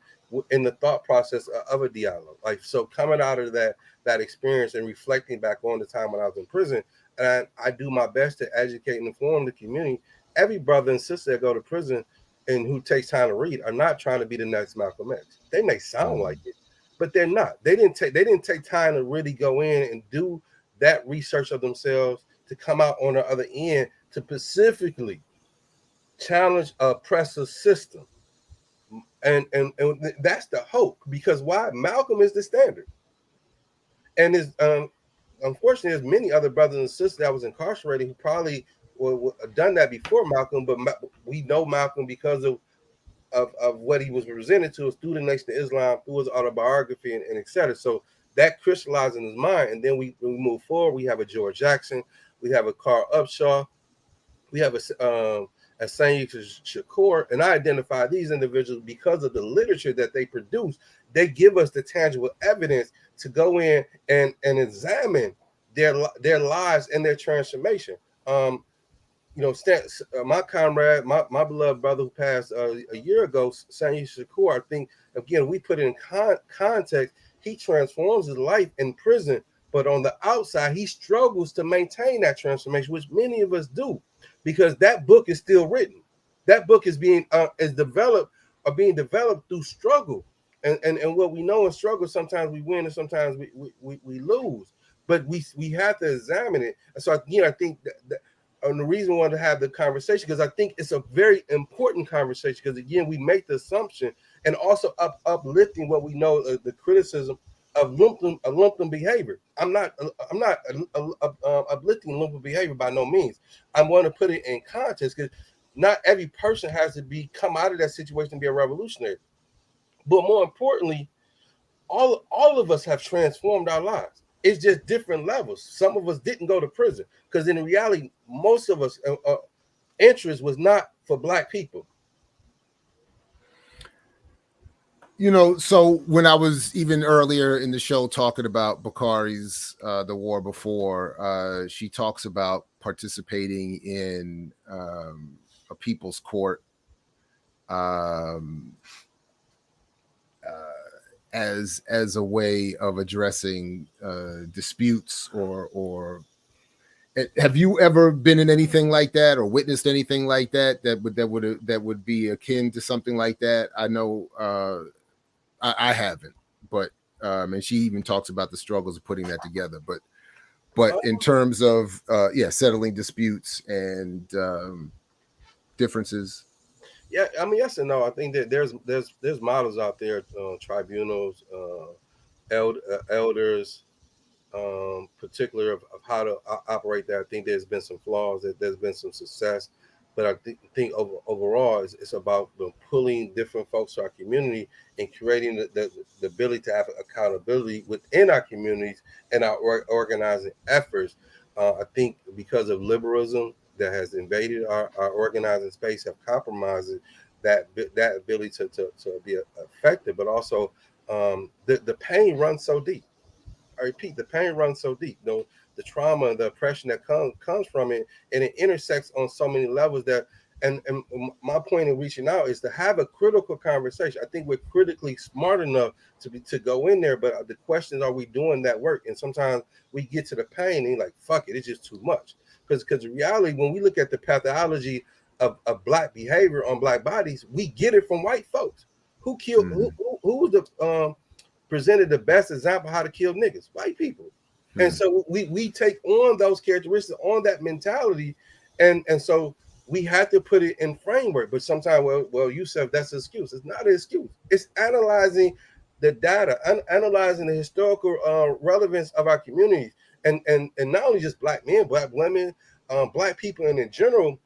in the thought process of a dialogue. Like, so coming out of that experience and reflecting back on the time when I was in prison, and I do my best to educate and inform the community. Every brother and sister that go to prison and who takes time to read are not trying to be the next Malcolm X. They may sound like it, but they're not. They didn't take time to really go in and do that research of themselves to come out on the other end to specifically challenge a oppressive system. And that's the hope, because why? Malcolm is the standard. And is unfortunately, there's many other brothers and sisters that was incarcerated who probably would done that before Malcolm, but we know Malcolm because of what he was presented to us through the Nation of Islam, through his autobiography, and et cetera. So that crystallized in his mind. And then we move forward. We have a George Jackson. We have a Carl Upshaw. We have a Shakur. And I identify these individuals because of the literature that they produce. They give us the tangible evidence to go in and examine their lives and their transformation. My comrade, my beloved brother who passed a year ago, Shakur, I think, again, we put it in context, he transforms his life in prison, but on the outside, he struggles to maintain that transformation, which many of us do, because that book is still written. That book is being developed through struggle. And what we know in struggle, sometimes we win and sometimes we lose. But we have to examine it. And so, again, I think that and the reason we want to have the conversation, because I think it's a very important conversation, because, again, we make the assumption and also uplifting what we know, the criticism of lumpen behavior. I'm not uplifting lumpen behavior by no means. I want to put it in context, because not every person has to come out of that situation and be a revolutionary. But more importantly, all of us have transformed our lives. It's just different levels. Some of us didn't go to prison because, in reality, most of us interest was not for Black people. So when I was even earlier in the show talking about Bukhari's The War Before, she talks about participating in a people's court as a way of addressing disputes, or have you ever been in anything like that or witnessed anything like that would be akin to something like that? I know I haven't, but and she even talks about the struggles of putting that together, but in terms of settling disputes and differences. Yeah, I mean, yes and no. I think that there's models out there, tribunals, elders, particular of how to operate that. I think there's been some flaws, that there's been some success, but I think overall it's about pulling different folks to our community and creating the ability to have accountability within our communities and our organizing efforts. I think because of liberalism that has invaded our organizing space, have compromised that ability to be effective, but also the pain runs so deep. I repeat, the pain runs so deep. The trauma, the oppression that comes from it, and it intersects on so many levels that. And my point in reaching out is to have a critical conversation. I think we're critically smart enough to go in there, but the question is, are we doing that work? And sometimes we get to the pain and like, fuck it, it's just too much. because the reality, when we look at the pathology of black behavior on black bodies, we get it from white folks. Who killed? Who was the presented the best example how to kill niggas? White people. And so we take on those characteristics, on that mentality, and so we have to put it in framework. But sometimes, well, Yusef, that's an excuse. It's not an excuse. It's analyzing the data, analyzing the historical relevance of our communities, and not only just black men, black women, black people, and in general,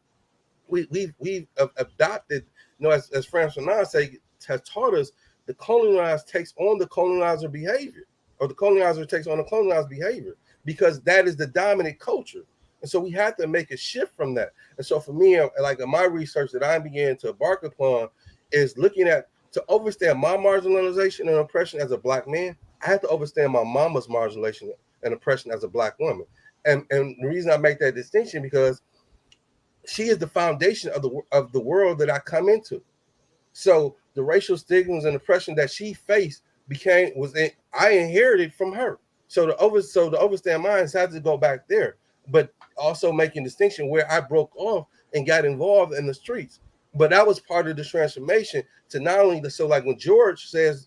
we've adopted, as Frantz Fanon has taught us, the colonizer takes on the colonizer behavior, or the colonizer takes on the colonized behavior, because that is the dominant culture. And so we have to make a shift from that. And so for me, like my research that I began to embark upon is looking at, to understand my marginalization and oppression as a black man, I have to understand my mama's marginalization and oppression as a black woman. And the reason I make that distinction, because she is the foundation of the world that I come into. So the racial stigmas and oppression that she faced I inherited from her. So the overstand minds had to go back there, but also making distinction where I broke off and got involved in the streets. But that was part of the transformation to not only so like when George says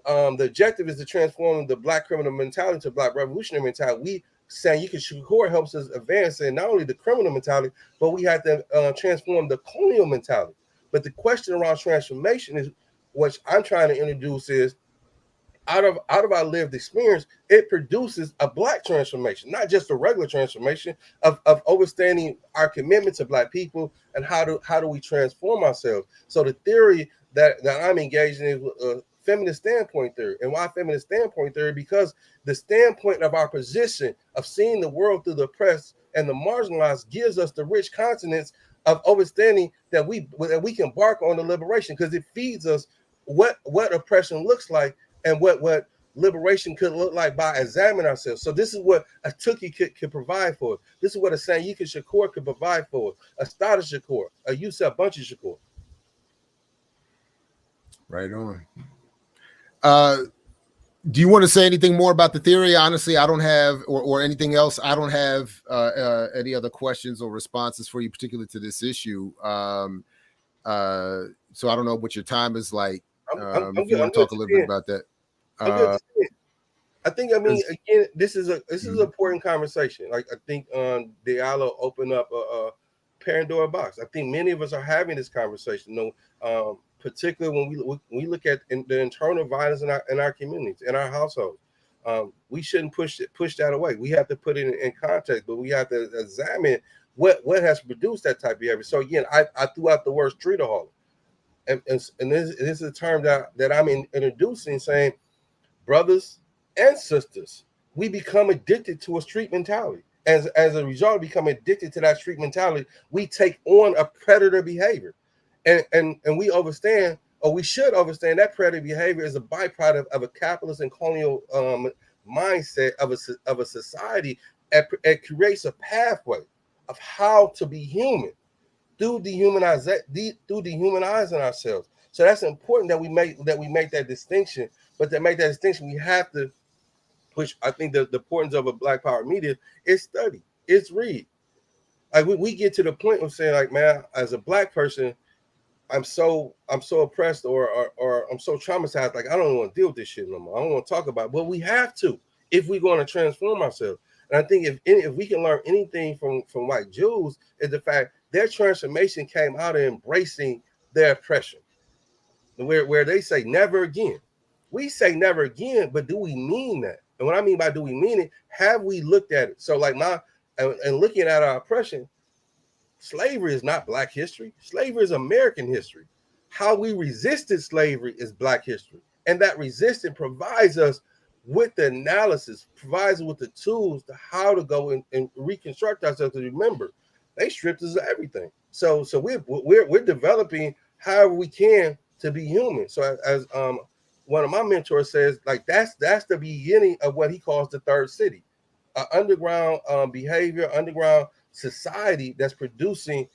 the objective is to transform the black criminal mentality to black revolutionary mentality, we saying Shakur helps us advance in not only the criminal mentality, but we have to transform the colonial mentality. But the question around transformation is, what I'm trying to introduce is, out of our lived experience, it produces a black transformation, not just a regular transformation of understanding our commitment to black people and how do we transform ourselves. So the theory that I'm engaged in is feminist standpoint theory. And why feminist standpoint theory? Because the standpoint of our position of seeing the world through the oppressed and the marginalized gives us the rich consonants of understanding that we can embark on the liberation, because it feeds us what oppression looks like and what liberation could look like by examining ourselves. So this is what a Tookie could provide for us. This is what a Safiya Shakur could provide for us, a Stada Shakur, a Yusef Bunchy Shakur. Right on. Do you want to say anything more about the theory? Honestly, I don't have, or anything else. I don't have any other questions or responses for you, particularly to this issue. So I don't know what your time is like. If you want to talk a little bit about that. I think, again, this is an important conversation. Like, I think Diallo opened up a Pandora box. I think many of us are having this conversation. Particularly when we look at the internal violence in our communities, in our households, we shouldn't push that away. We have to put it in context, but we have to examine what has produced that type of behavior. So again, I threw out the word streetaholic, and this is a term that I'm introducing, saying, brothers and sisters, we become addicted to a street mentality. As a result of becoming addicted to that street mentality, we take on a predator behavior. And we understand, or we should understand, that predator behavior is a byproduct of a capitalist and colonial mindset of a society. It creates a pathway of how to be human through dehumanizing ourselves. So that's important that we make that distinction. But to make that distinction, we have to push. I think the importance of a Black Power media is study, it's read. Like we get to the point of saying, like, man, as a Black person, I'm so oppressed or I'm so traumatized. Like, I don't want to deal with this shit no more. I don't want to talk about it. But we have to if we're going to transform ourselves. And I think if we can learn anything from white Jews, is the fact their transformation came out of embracing their oppression, where they say never again. We say never again, but do we mean that? And what I mean by do we mean it, have we looked at it? So like and looking at our oppression, slavery is not Black history. Slavery is American history. How we resisted slavery is Black history. And that resistance provides us with the analysis, provides us with the tools to how to go and reconstruct ourselves. To remember, they stripped us of everything. So we're developing however we can to be human. So as one of my mentors says, like that's the beginning of what he calls the third city, underground behavior, underground society that's producing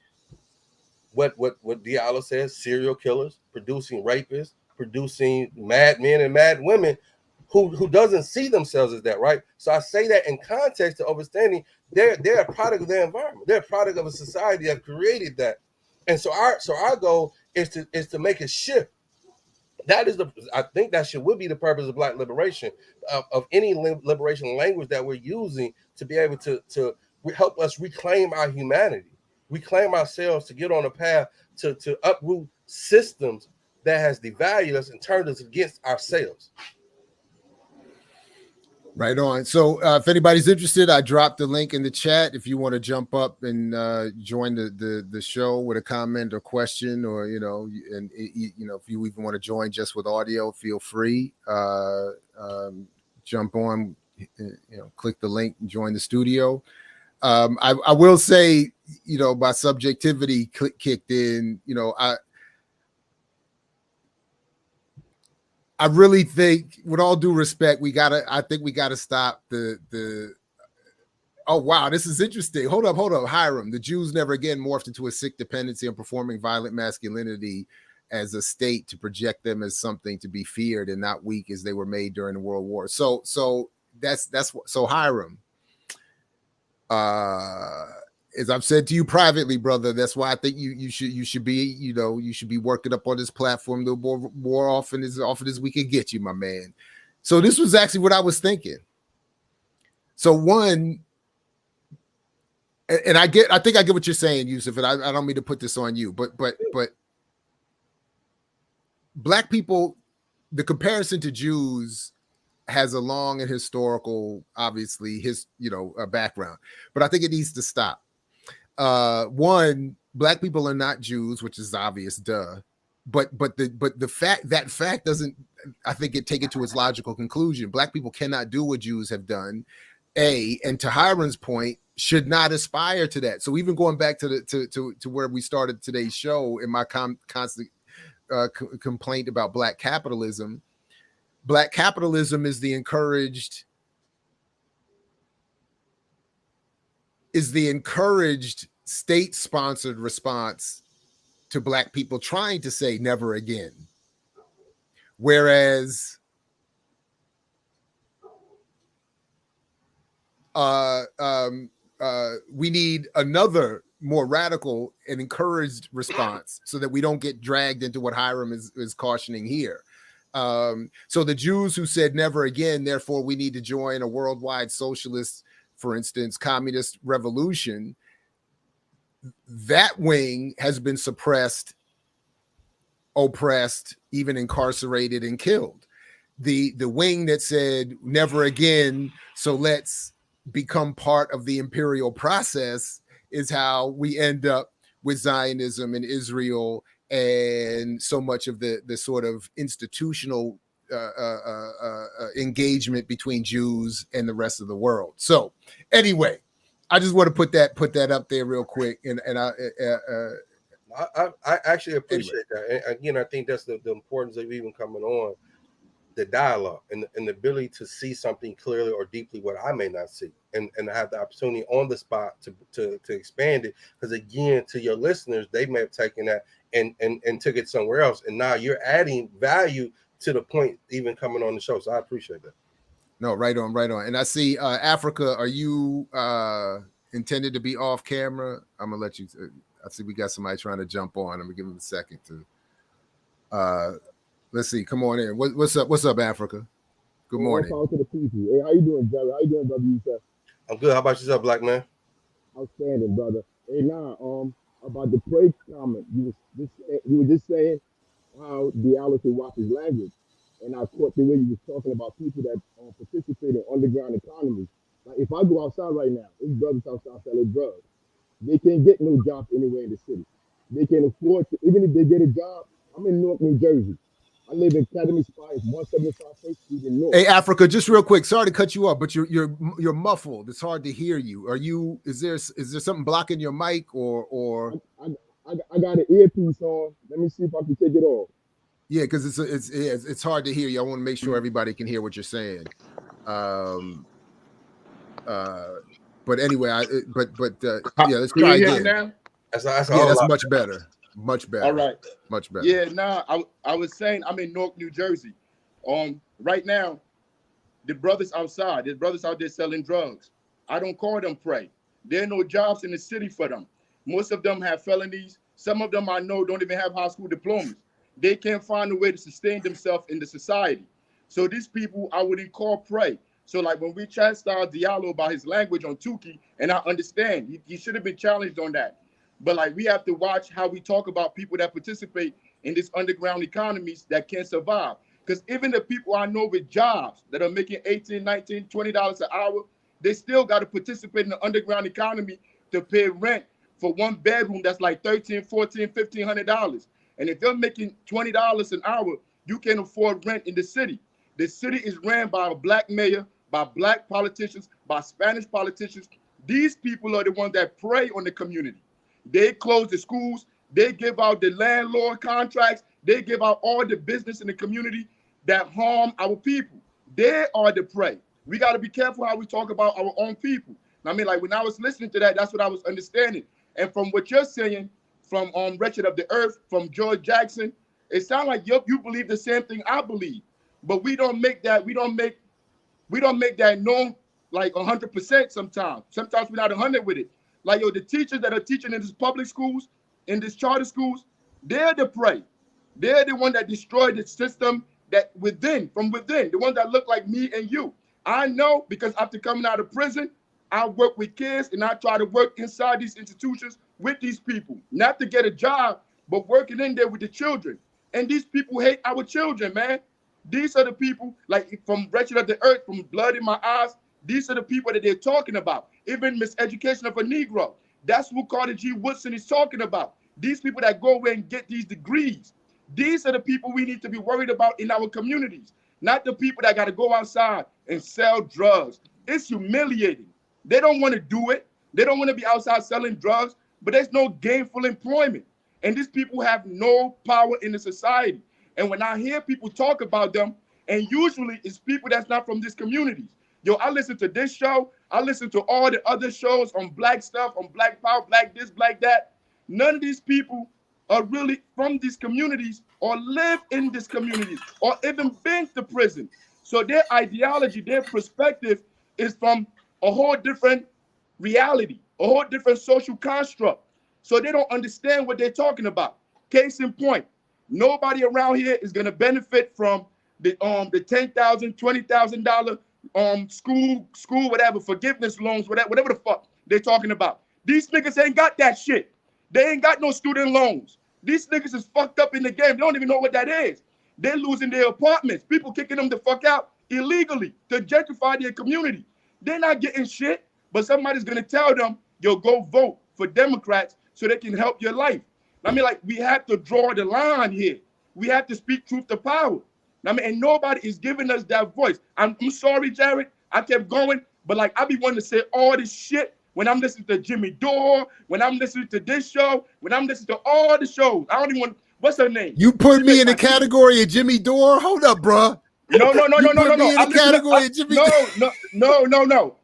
what Diallo says, serial killers, producing rapists, producing mad men and mad women who doesn't see themselves as that, right? So I say that in context to understanding they're a product of their environment. They're a product of a society that created that. And so our goal is to make a shift. That is I think that would be the purpose of Black liberation, of any liberation language that we're using, to be able to help us reclaim our humanity, reclaim ourselves, to get on a path to uproot systems that has devalued us and turned us against ourselves. Right on. So if anybody's interested, I dropped the link in the chat. If you want to jump up and join the show with a comment or question, or and if you even want to join just with audio, feel free. Jump on, click the link and join the studio. I will say, my subjectivity kicked in. I really think, with all due respect, I think we gotta stop the. Oh wow, this is interesting. Hold up, Hiram. The Jews never again morphed into a sick dependency on performing violent masculinity as a state to project them as something to be feared and not weak as they were made during the World War. So that's Hiram. As I've said to you privately, brother, that's why I think you should be you should be working up on this platform a little more often as we can get you, my man. So this was actually what I was thinking. So one, and I think I get what you're saying, Yusef, and I don't mean to put this on you, but Black people, the comparison to Jews has a long and historical, obviously, background, but I think it needs to stop. One, Black people are not Jews, which is obvious, duh. But the fact doesn't, I think, take it to its logical conclusion. Black people cannot do what Jews have done. And to Hiram's point, should not aspire to that. So even going back to where we started today's show, in my constant complaint about Black capitalism is the encouraged state-sponsored response to Black people trying to say never again. Whereas we need another more radical and encouraged response so that we don't get dragged into what Hiram is cautioning here. So the Jews who said never again, therefore we need to join a worldwide socialist, for instance, communist revolution, that wing has been suppressed, oppressed, even incarcerated and killed. The wing that said never again, so let's become part of the imperial process, is how we end up with Zionism and Israel and so much of the sort of institutional engagement between Jews and the rest of the world. So anyway, I just want to put that up there real quick. And I actually appreciate that. And again, I think that's the importance of even coming on, the dialogue and the ability to see something clearly or deeply what I may not see, and have the opportunity on the spot to expand it. Because again, to your listeners, they may have taken that and took it somewhere else, and now you're adding value to the point even coming on the show. So I appreciate that. No, right on. And I see Africa, are you intended to be off camera? I'm gonna let you. I see we got somebody trying to jump on. I'm gonna give him a second to. Let's see. Come on in. What's up? What's up, Africa? Good morning. To the people. Hey, how you doing, Jerry? How you doing, brother Yusef? I'm good. How about yourself, black man? Outstanding, brother. Hey, about the praise comment, you were just saying how Diallo should watch his language, and I caught the way you was talking about people that participate in underground economies. Like if I go outside right now, there's brothers outside selling drugs. They can't get no jobs anywhere in the city. They can't afford to, even if they get a job. I'm in Newark, New Jersey. I live in Academy Spires, 175 First Street in Newark. Hey, Africa, just real quick. Sorry to cut you off, but you're muffled. It's hard to hear you. Is there something blocking your mic or? I got an earpiece on. Let me see if I can take it off. Yeah, because it's hard to hear you. I want to make sure everybody can hear what you're saying. But anyway, yeah, let's try again. Now? That's much better. Much better. All right. Much better. Yeah, I was saying I'm in Newark, New Jersey. Right now, the brothers outside, there's brothers out there selling drugs. I don't call them prey. There are no jobs in the city for them. Most of them have felonies. Some of them I know don't even have high school diplomas. They can't find a way to sustain themselves in the society. So these people I wouldn't call prey. So like when we chastise Diallo about his language on Tukey, and I understand he should have been challenged on that. But like we have to watch how we talk about people that participate in these underground economies that can't survive. Because even the people I know with jobs that are making $18, $19, $20 an hour, they still got to participate in the underground economy to pay rent for one bedroom that's like $1,300, $1,400, $1,500. And if they're making $20 an hour, you can't afford rent in the city. The city is ran by a black mayor, by black politicians, by Spanish politicians. These people are the ones that prey on the community. They close the schools. They give out the landlord contracts. They give out all the business in the community that harm our people. They are the prey. We got to be careful how we talk about our own people. I mean, like when I was listening to that, that's what I was understanding. And from what you're saying, from Wretched of the Earth, from George Jackson, it sounds like you believe the same thing I believe. But we don't make that known like 100% sometimes. Sometimes we're not 100 with it. Like, yo, the teachers that are teaching in these public schools, in these charter schools, they're the prey. They're the one that destroyed the system that from within, the ones that look like me and you. I know because after coming out of prison, I work with kids and I try to work inside these institutions with these people, not to get a job, but working in there with the children. And these people hate our children, man. These are the people, like from Wretched of the Earth, from Blood in My Eyes, these are the people that they're talking about. Even miseducation of a Negro. That's who Carter G. Woodson is talking about. These people that go away and get these degrees. These are the people we need to be worried about in our communities, not the people that got to go outside and sell drugs. It's humiliating. They don't want to do it. They don't want to be outside selling drugs, but there's no gainful employment. And these people have no power in the society. And when I hear people talk about them, and usually it's people that's not from these communities. Yo, I listen to this show. I listen to all the other shows on black stuff, on black power, black this, black that. None of these people are really from these communities or live in these communities or even been to prison. So their ideology, their perspective is from a whole different reality, a whole different social construct. So they don't understand what they're talking about. Case in point, nobody around here is going to benefit from the $10,000, $20,000 school whatever forgiveness loans, whatever the fuck they're talking about. These niggas ain't got that shit. They ain't got no student loans. These niggas is fucked up in the game. They don't even know what that is. They're losing their apartments. People kicking them the fuck out illegally to gentrify their community. They're not getting shit, but somebody's gonna tell them, yo, go vote for Democrats so they can help your life. I mean, like, we have to draw the line here. We have to speak truth to power. I mean, and nobody is giving us that voice. I'm sorry, Jared. I kept going, but like I be wanting to say all this shit when I'm listening to JimmyDore, when I'm listening to this show, when I'm listening to all the shows. I don't even want. What's her name? You put me in the category of JimmyDore? Hold up, bro. No. No.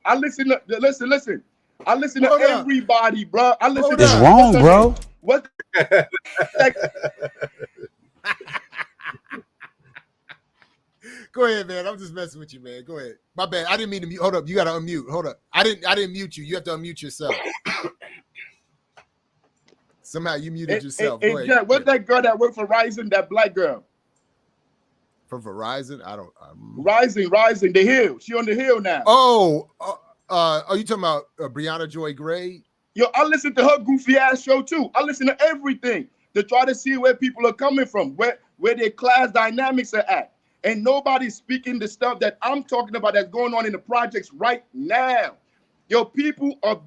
I listen to listen. I listen to everybody, bro. I listen. It's wrong, bro. What? Go ahead, man. I'm just messing with you, man. Go ahead. My bad. I didn't mean to mute. Hold up. You got to unmute. Hold up. I didn't mute you. You have to unmute yourself. Somehow you muted yourself. Hey, Jack, what's that girl that worked for Rising? That black girl. From Verizon? Rising, the Hill. She on the Hill now. Oh, are you talking about Brianna Joy Gray? Yo, I listen to her goofy ass show too. I listen to everything to try to see where people are coming from, where their class dynamics are at. And nobody's speaking the stuff that I'm talking about that's going on in the projects right now. Yo, people are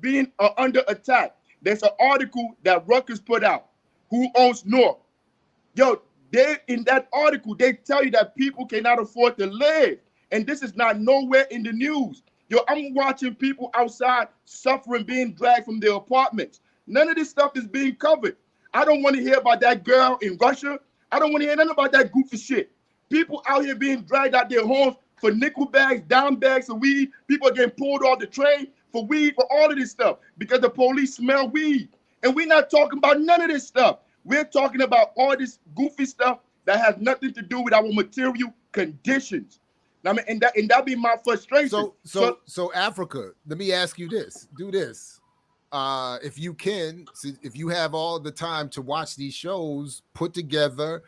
under attack. There's an article that Rutgers put out. Who owns North? Yo, in that article, they tell you that people cannot afford to live. And this is not nowhere in the news. Yo, I'm watching people outside suffering, being dragged from their apartments. None of this stuff is being covered. I don't want to hear about that girl in Russia. I don't want to hear nothing about that goofy shit. People out here being dragged out their homes for nickel bags, dime bags of weed. People are getting pulled off the train for weed, for all of this stuff, because the police smell weed. And we're not talking about none of this stuff. We're talking about all this goofy stuff that has nothing to do with our material conditions. I mean, and that be my frustration. So Africa, let me ask you this. Do this. if you can, if you have all the time to watch these shows, put together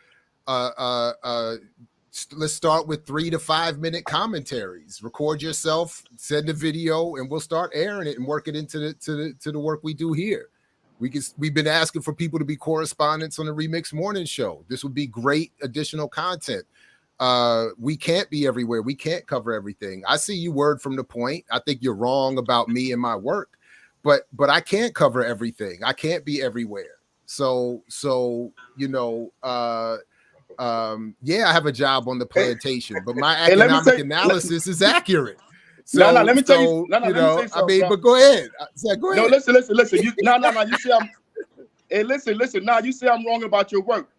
let's start with 3 to 5 minute commentaries. Record yourself, send a video, and we'll start airing it and work it into the work we do here. We've been asking for people to be correspondents on the Remix Morning Show. This would be great additional content. We can't be everywhere. We can't cover everything. I see you word from the point. I think you're wrong about me and my work, but I can't cover everything. I can't be everywhere. So you know, yeah, I have a job on the plantation, but my economic analysis is accurate. So, let me tell you. Let me tell you I mean, but go ahead. Go ahead. No, listen. You see, listen. Now you say I'm wrong about your work.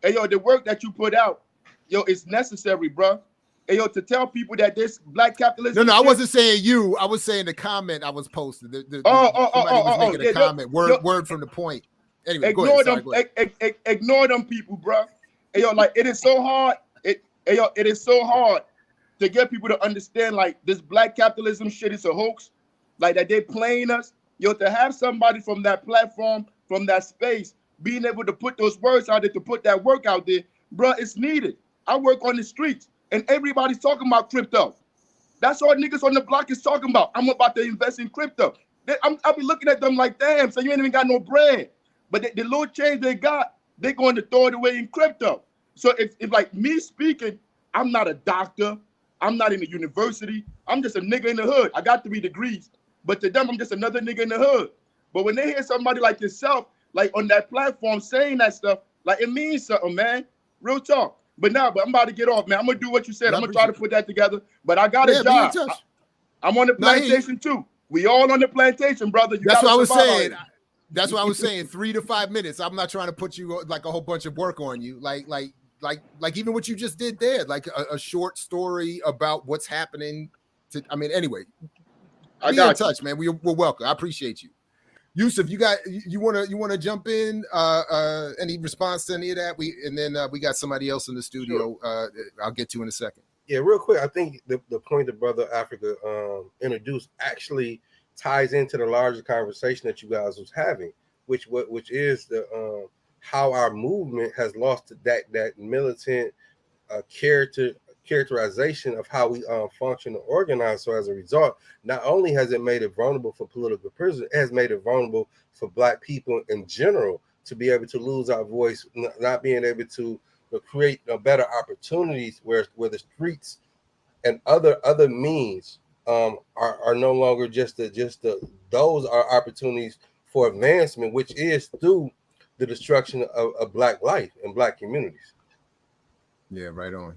Hey, yo, the work that you put out, yo, it's necessary, bro. Hey, yo, to tell people that this black capitalism. No, I wasn't saying you. I was saying the comment I was posting. Somebody was making a comment. Word from the point. Anyway, ignore them. Ignore them people, bro. Hey, yo, like it is so hard. It is so hard to get people to understand like this black capitalism shit is a hoax, like that they playing us. Yo, to have somebody from that platform, from that space, being able to put those words out there, to put that work out there, bro, it's needed. I work on the streets, and everybody's talking about crypto. That's all niggas on the block is talking about. I'm about to invest in crypto. I'll be looking at them like, damn, so you ain't even got no bread. But the little change they got, they're going to throw it away in crypto. So if like me speaking, I'm not a doctor. I'm not in a university. I'm just a nigga in the hood. I got 3 degrees. But to them, I'm just another nigga in the hood. But when they hear somebody like yourself, like on that platform saying that stuff, like it means something, man. Real talk. But I'm about to get off, man. I'm going to do what you said. I'm going to try to put that together. But I got a job. I'm on the plantation too. We all on the plantation, brother. That's what I was saying. That's what I was saying. 3 to 5 minutes. I'm not trying to put you like a whole bunch of work on you. Like even what you just did there, like a short story about what's happening. Anyway, be in touch, man. We're welcome. I appreciate you. Yusef, you want to jump in? Any response to any of that? We got somebody else in the studio. Sure. I'll get to in a second. Yeah, real quick. I think the point that Brother Africa introduced actually ties into the larger conversation that you guys was having, which is the how our movement has lost that militant characterization of how we function and organize. So as a result, not only has it made it vulnerable for political prisoners, it has made it vulnerable for Black people in general to be able to lose our voice, not being able to create better opportunities where the streets and other means are no longer those are opportunities for advancement, which is through the destruction of Black life and Black communities. Yeah, right on.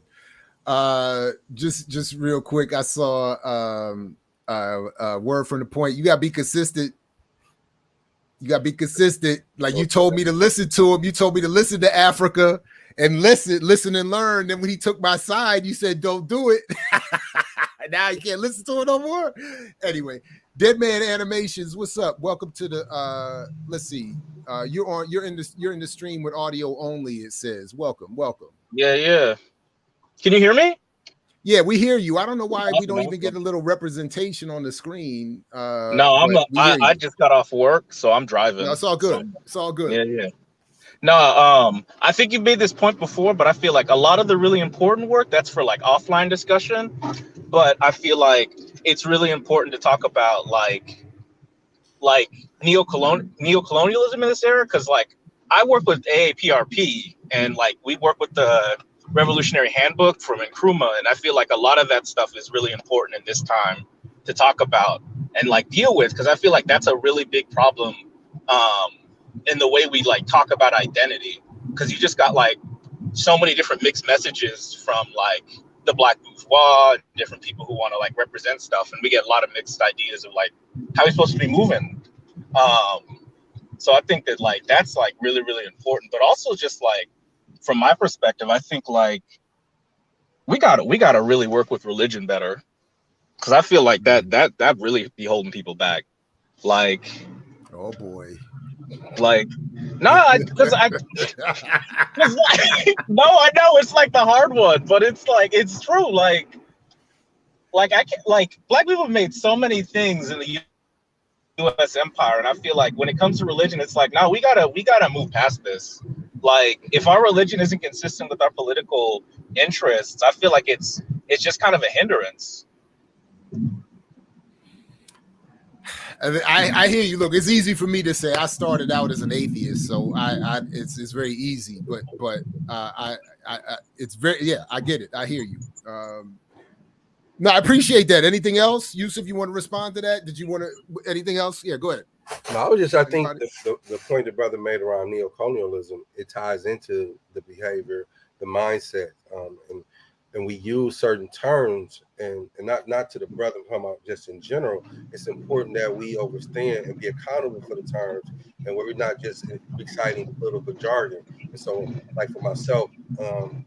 Just real quick, I saw a word from the point. You gotta be consistent. Like you told me to listen to him. You told me to listen to Africa and listen and learn. Then when he took my side, you said don't do it. Now you can't listen to it no more. Anyway, Dead Man Animations, what's up? Welcome to the let's see. You're in the stream with audio only, it says. Welcome. Yeah. Can you hear me? Yeah, we hear you. I don't know why we don't even get a little representation on the screen. I just got off work, so I'm driving. No, it's all good. It's all good. Yeah. No, I think you made this point before, but I feel like a lot of the really important work, that's for like offline discussion. But I feel like it's really important to talk about like neocolonialism in this era, because like I work with AAPRP and like we work with the Revolutionary Handbook from Nkrumah, and I feel like a lot of that stuff is really important in this time to talk about and like deal with, because I feel like that's a really big problem in the way we like talk about identity, because you just got like so many different mixed messages from like the Black bourgeois, different people who want to like represent stuff, and we get a lot of mixed ideas of like how we're supposed to be moving. So I think that like that's like really, really important, but also just like from my perspective, I think like we gotta really work with religion better, because I feel like that really be holding people back. Like, oh boy, like no, I know it's like the hard one, but it's like it's true. Like I can't, like Black people have made so many things in the U.S. empire, and I feel like when it comes to religion, it's like, no, we gotta move past this. Like, if our religion isn't consistent with our political interests, I feel like it's just kind of a hindrance. I hear you. Look, it's easy for me to say. I started out as an atheist, so it's very easy. But it's very, yeah, I get it. I hear you. No, I appreciate that. Anything else, Yusef? You want to respond to that? Did you want to anything else? Yeah, go ahead. No, I think the point the brother made around neocolonialism, it ties into the behavior, the mindset, and we use certain terms, and not to the brother come out just in general. It's important that we understand and be accountable for the terms, and we're not just reciting political jargon. And so, like for myself, and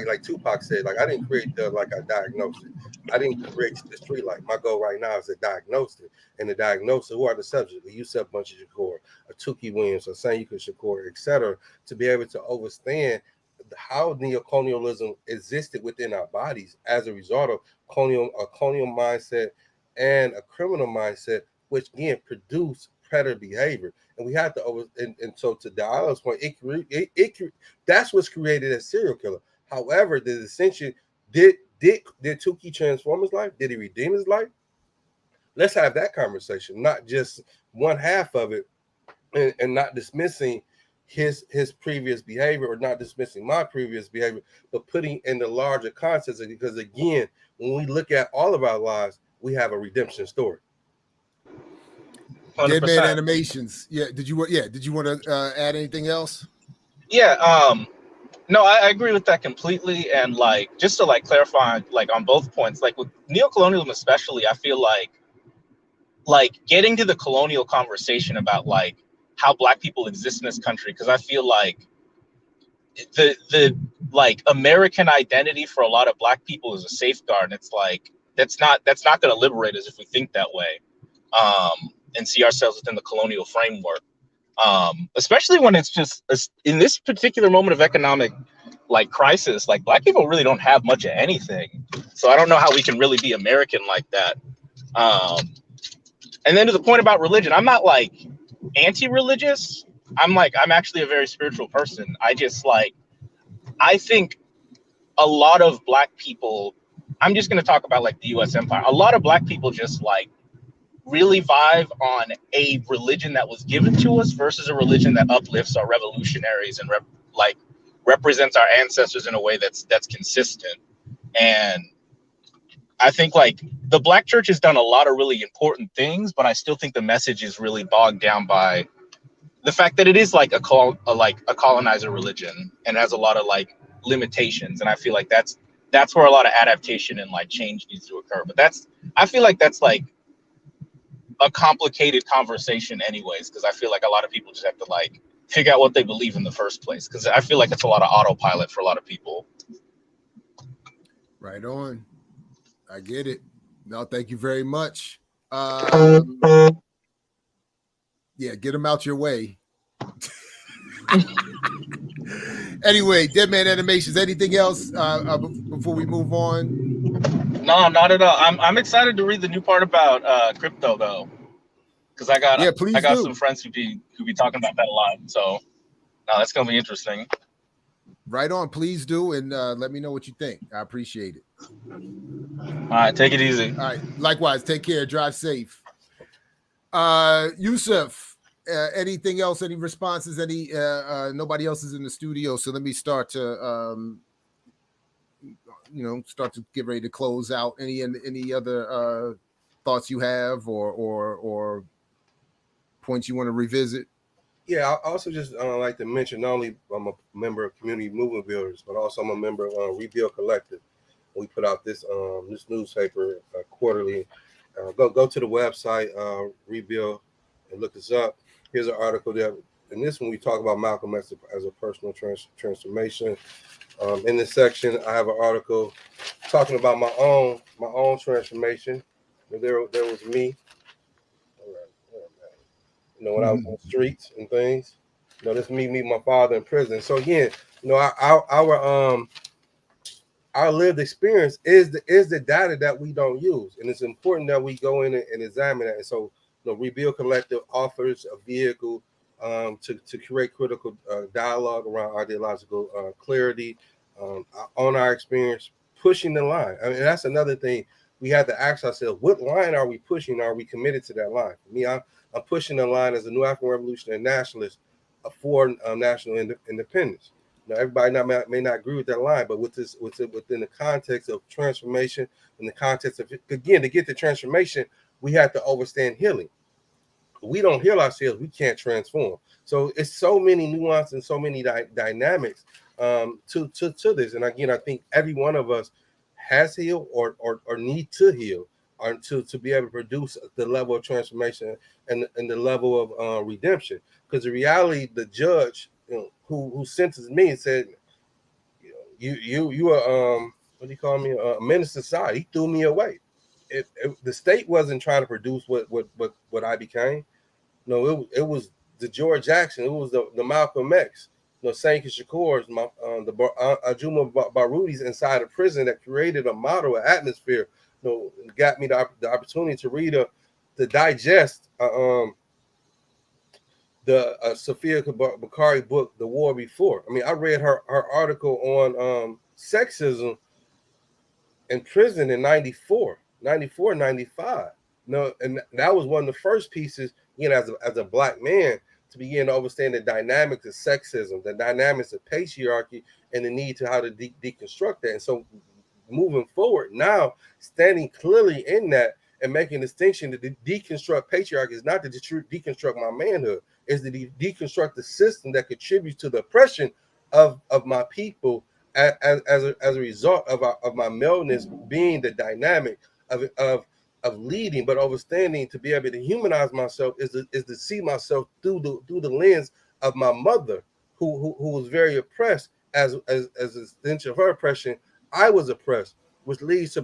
like Tupac said, like I didn't create the like I diagnosed it. I didn't create the street light. My goal right now is to diagnose it, and to diagnose it. Who are the subjects? Yusef, Bunchy, Shakur, Tuki Williams, Sayuka Shakur, etc. To be able to understand how neocolonialism existed within our bodies as a result of a colonial mindset and a criminal mindset, which again produced predator behavior. And we have to and so to Dialog's point, that's what's created as serial killer. However, the distinction did Tuki transform his life? Did he redeem his life? Let's have that conversation, not just one half of it, and not dismissing his previous behavior or not dismissing my previous behavior, but putting in the larger context. Because again, when we look at all of our lives, we have a redemption story. 100%. Dead Man Animations. Yeah. Did you want to add anything else? Yeah. No, I agree with that completely. And like, just to like clarify, like on both points, like with neocolonialism especially, I feel like getting to the colonial conversation about like how Black people exist in this country, because I feel like the like American identity for a lot of Black people is a safeguard. And it's like that's not going to liberate us if we think that way, and see ourselves within the colonial framework, especially when it's just in this particular moment of economic like crisis. Like Black people really don't have much of anything, so I don't know how we can really be American like that. And then to the point about religion, I'm not like anti-religious. I'm actually a very spiritual person. I think a lot of Black people, I'm just going to talk about like the US empire. A lot of Black people just like really vibe on a religion that was given to us versus a religion that uplifts our revolutionaries and represents our ancestors in a way that's consistent. And I think like the Black church has done a lot of really important things, but I still think the message is really bogged down by the fact that it is like a colonizer religion and has a lot of like limitations. And I feel like that's where a lot of adaptation and like change needs to occur. But I feel like that's like a complicated conversation anyways, because I feel like a lot of people just have to like figure out what they believe in the first place, because I feel like it's a lot of autopilot for a lot of people. Right on. I get it. No, thank you very much. Yeah, get them out your way. Anyway, Dead Man Animations. Anything else before we move on? No, not at all. I'm excited to read the new part about crypto though, because I got some friends who be talking about that a lot. So no, that's gonna be interesting. Right on. Please do, and let me know what you think. I appreciate it. All right, take it easy. All right, likewise. Take care. Drive safe. Yusef, anything else? Any responses? Any? Nobody else is in the studio, so let me start to start to get ready to close out. Any other thoughts you have or points you want to revisit? Yeah, I also just like to mention, not only I'm a member of Community Movement Builders, but also I'm a member of Rebuild Collective. We put out this newspaper quarterly. Go to the website, Rebuild, and look us up. Here's an article there. In this one, we talk about Malcolm X as a personal transformation. In this section, I have an article talking about my own transformation. There was me. When I was on the streets and things, this me meet my father in prison. So again, our lived experience is the data that we don't use, and it's important that we go in and examine that. And so Rebuild Collective offers a vehicle to create critical dialogue around ideological clarity on our experience, pushing the line. I mean, that's another thing we have to ask ourselves: what line are we pushing? Are we committed to that line? For me, I'm pushing the line as a new African revolutionary nationalist for national independence. Now, everybody may not agree with that line, but within the context of transformation, in the context of, again, to get the transformation, we have to understand healing. We don't heal ourselves, we can't transform. So it's so many nuances and so many dynamics to this. And again, I think every one of us has healed or need to heal, or to be able to produce the level of transformation and the level of redemption. Because the reality, the judge, who sentenced me and said, you are what do you call me, a minister side, he threw me away. The state wasn't trying to produce what I became. No, it was the George Jackson, it was the Malcolm X, Saint Shakur's, the Ajuma Barudis inside a prison that created a model, an atmosphere. Got me the opportunity to read to digest the Safiya Bukhari book, The War Before. I mean, I read her article on sexism in prison in 94, 95. And that was one of the first pieces, as a black man, to begin to understand the dynamics of sexism, the dynamics of patriarchy, and the need to how to deconstruct that. And so moving forward now, standing clearly in that and making a distinction that the deconstruct patriarchy is not to deconstruct my manhood, is to deconstruct the system that contributes to the oppression of my people as a result of my maleness being the dynamic of leading, but understanding to be able to humanize myself is to see myself through the lens of my mother, who was very oppressed. As a stench of her oppression, I was oppressed, which leads to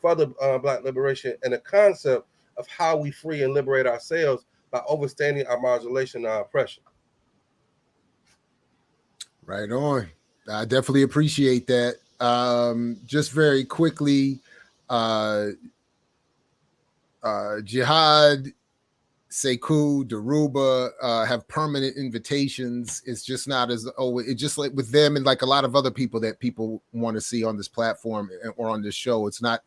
further black liberation and the concept of how we free and liberate ourselves by understanding our marginalization and our oppression. Right on. I definitely appreciate that. Just very quickly, Jihad, Sekou, Daruba have permanent invitations. It's just not as it's just like with them and like a lot of other people that people want to see on this platform or on this show. It's not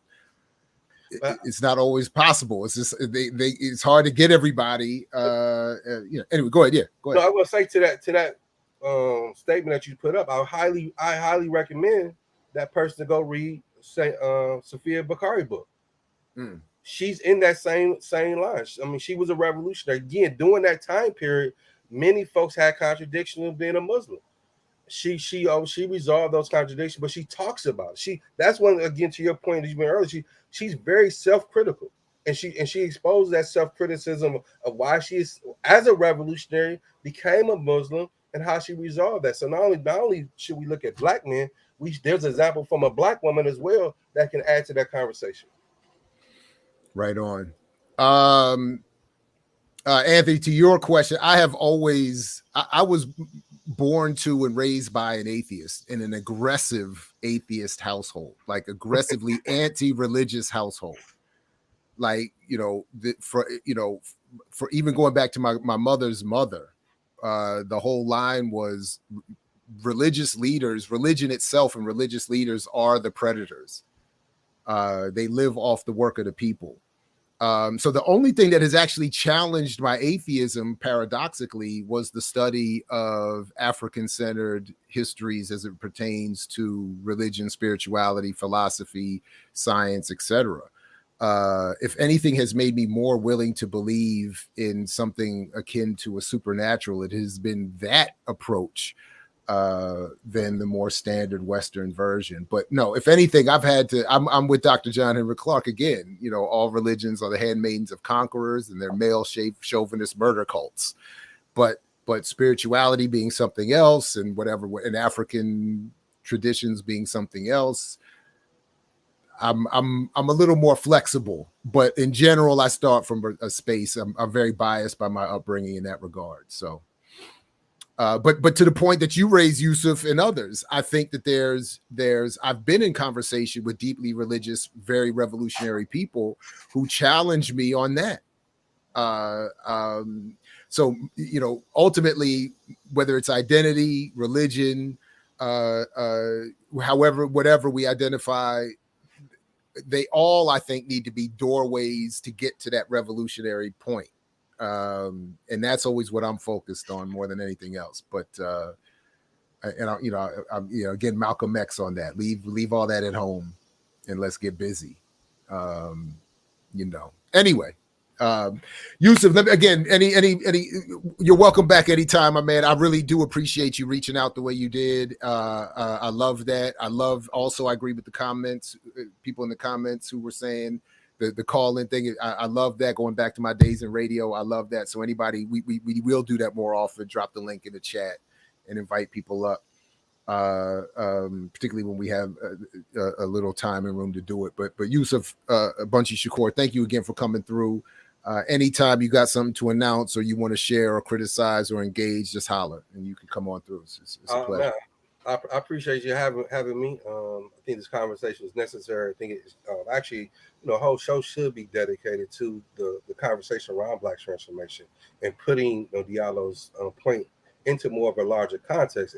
always possible. It's just it's hard to get everybody. Anyway, go ahead. Yeah, go ahead. No, I will say to that statement that you put up, I highly recommend that person to go read Safiya Bukhari book. She's in that same line. I mean, she was a revolutionary. Again, during that time period, many folks had contradictions of being a Muslim. She resolved those contradictions, but she talks about it. That's one, again, to your point that you made earlier. She's very self-critical, and she exposed that self-criticism of why she is, as a revolutionary, became a Muslim and how she resolved that. So not only should we look at black men, there's an example from a black woman as well that can add to that conversation. Right on. Anthony, to your question, I was born to and raised by an atheist in an aggressive atheist household, like aggressively anti-religious household. Like, for even going back to my mother's mother, the whole line was religious leaders, religion itself and religious leaders are the predators. They live off the work of the people. So the only thing that has actually challenged my atheism, paradoxically, was the study of African-centered histories as it pertains to religion, spirituality, philosophy, science, etc. If anything has made me more willing to believe in something akin to a supernatural, it has been that approach than the more standard Western version. But no, if anything, I'm with Dr. John Henrik Clarke again. All religions are the handmaidens of conquerors and they're male chauvinist murder cults. But spirituality being something else, and whatever, and African traditions being something else, I'm a little more flexible. But in general, I start from a space. I'm very biased by my upbringing in that regard. So. But to the point that you raise, Yusef, and others, I think that I've been in conversation with deeply religious, very revolutionary people who challenge me on that. So, you know, ultimately, whether it's identity, religion, however, whatever we identify, they all, I think, need to be doorways to get to that revolutionary point. And that's always what I'm focused on more than anything else. But, I'm, again, Malcolm X on that. Leave all that at home and let's get busy. Anyway, Yusef, again, you're welcome back anytime, my man. I really do appreciate you reaching out the way you did. I love that. I agree with the comments, people in the comments who were saying the call-in thing. I love that. Going back to my days in radio, I love that. So anybody, we will do that more often. Drop the link in the chat and invite people up. Particularly when we have a little time and room to do it. But Yusef, Bunchy, Shakur, thank you again for coming through. Anytime you got something to announce or you want to share or criticize or engage, just holler and you can come on through. It's a pleasure. Man, I appreciate you having me. I think this conversation is necessary. I think it's actually, a whole show should be dedicated to the conversation around Black transformation and putting Diallo's point into more of a larger context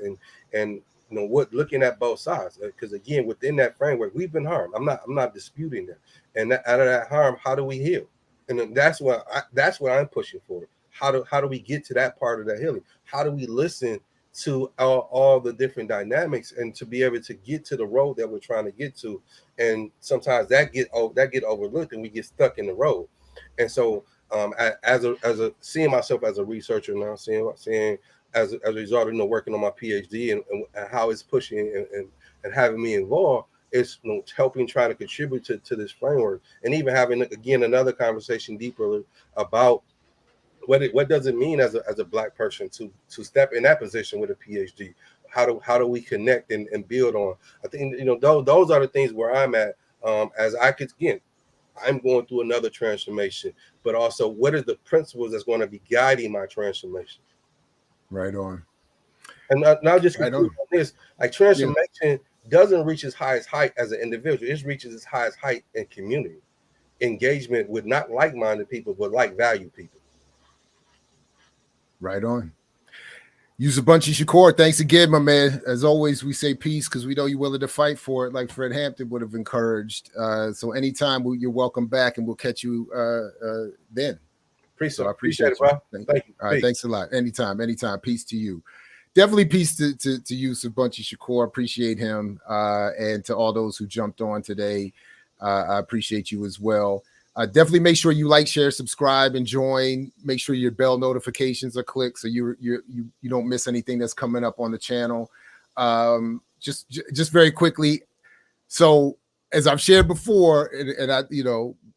and looking at both sides, because again, within that framework, we've been harmed. I'm not disputing that. And out of that harm, how do we heal? And that's what I'm pushing for. How do we get to that part of that healing? How do we listen to all the different dynamics and to be able to get to the road that we're trying to get to? And sometimes that get overlooked and we get stuck in the road. And so as a seeing myself as a researcher now, seeing as a result of working on my PhD and how it's pushing and having me involved, it's helping try to contribute to this framework, and even having again another conversation deeper about what does it mean as a Black person to step in that position with a PhD. How do we connect and build on? I think those are the things where I'm at. As I could again, I'm going through another transformation, but also what are the principles that's going to be guiding my transformation? Right on. And now just right on this, like transformation doesn't reach its highest height as an individual. It reaches its highest height in community engagement with not like-minded people, but like-valued people. Right on. Yusef, Bunchy, Shakur, thanks again, my man. As always, we say peace because we know you're willing to fight for it, like Fred Hampton would have encouraged. So anytime you're welcome back, and we'll catch you then. So I appreciate it, bro. Thank you. All right, thanks a lot. Anytime. Peace to you. Definitely peace to Yusef, Bunchy, Shakur. Appreciate him, and to all those who jumped on today. I appreciate you as well. Definitely make sure you like, share, subscribe, and join. Make sure your bell notifications are clicked so you don't miss anything that's coming up on the channel. Just very quickly. So as I've shared before, and I,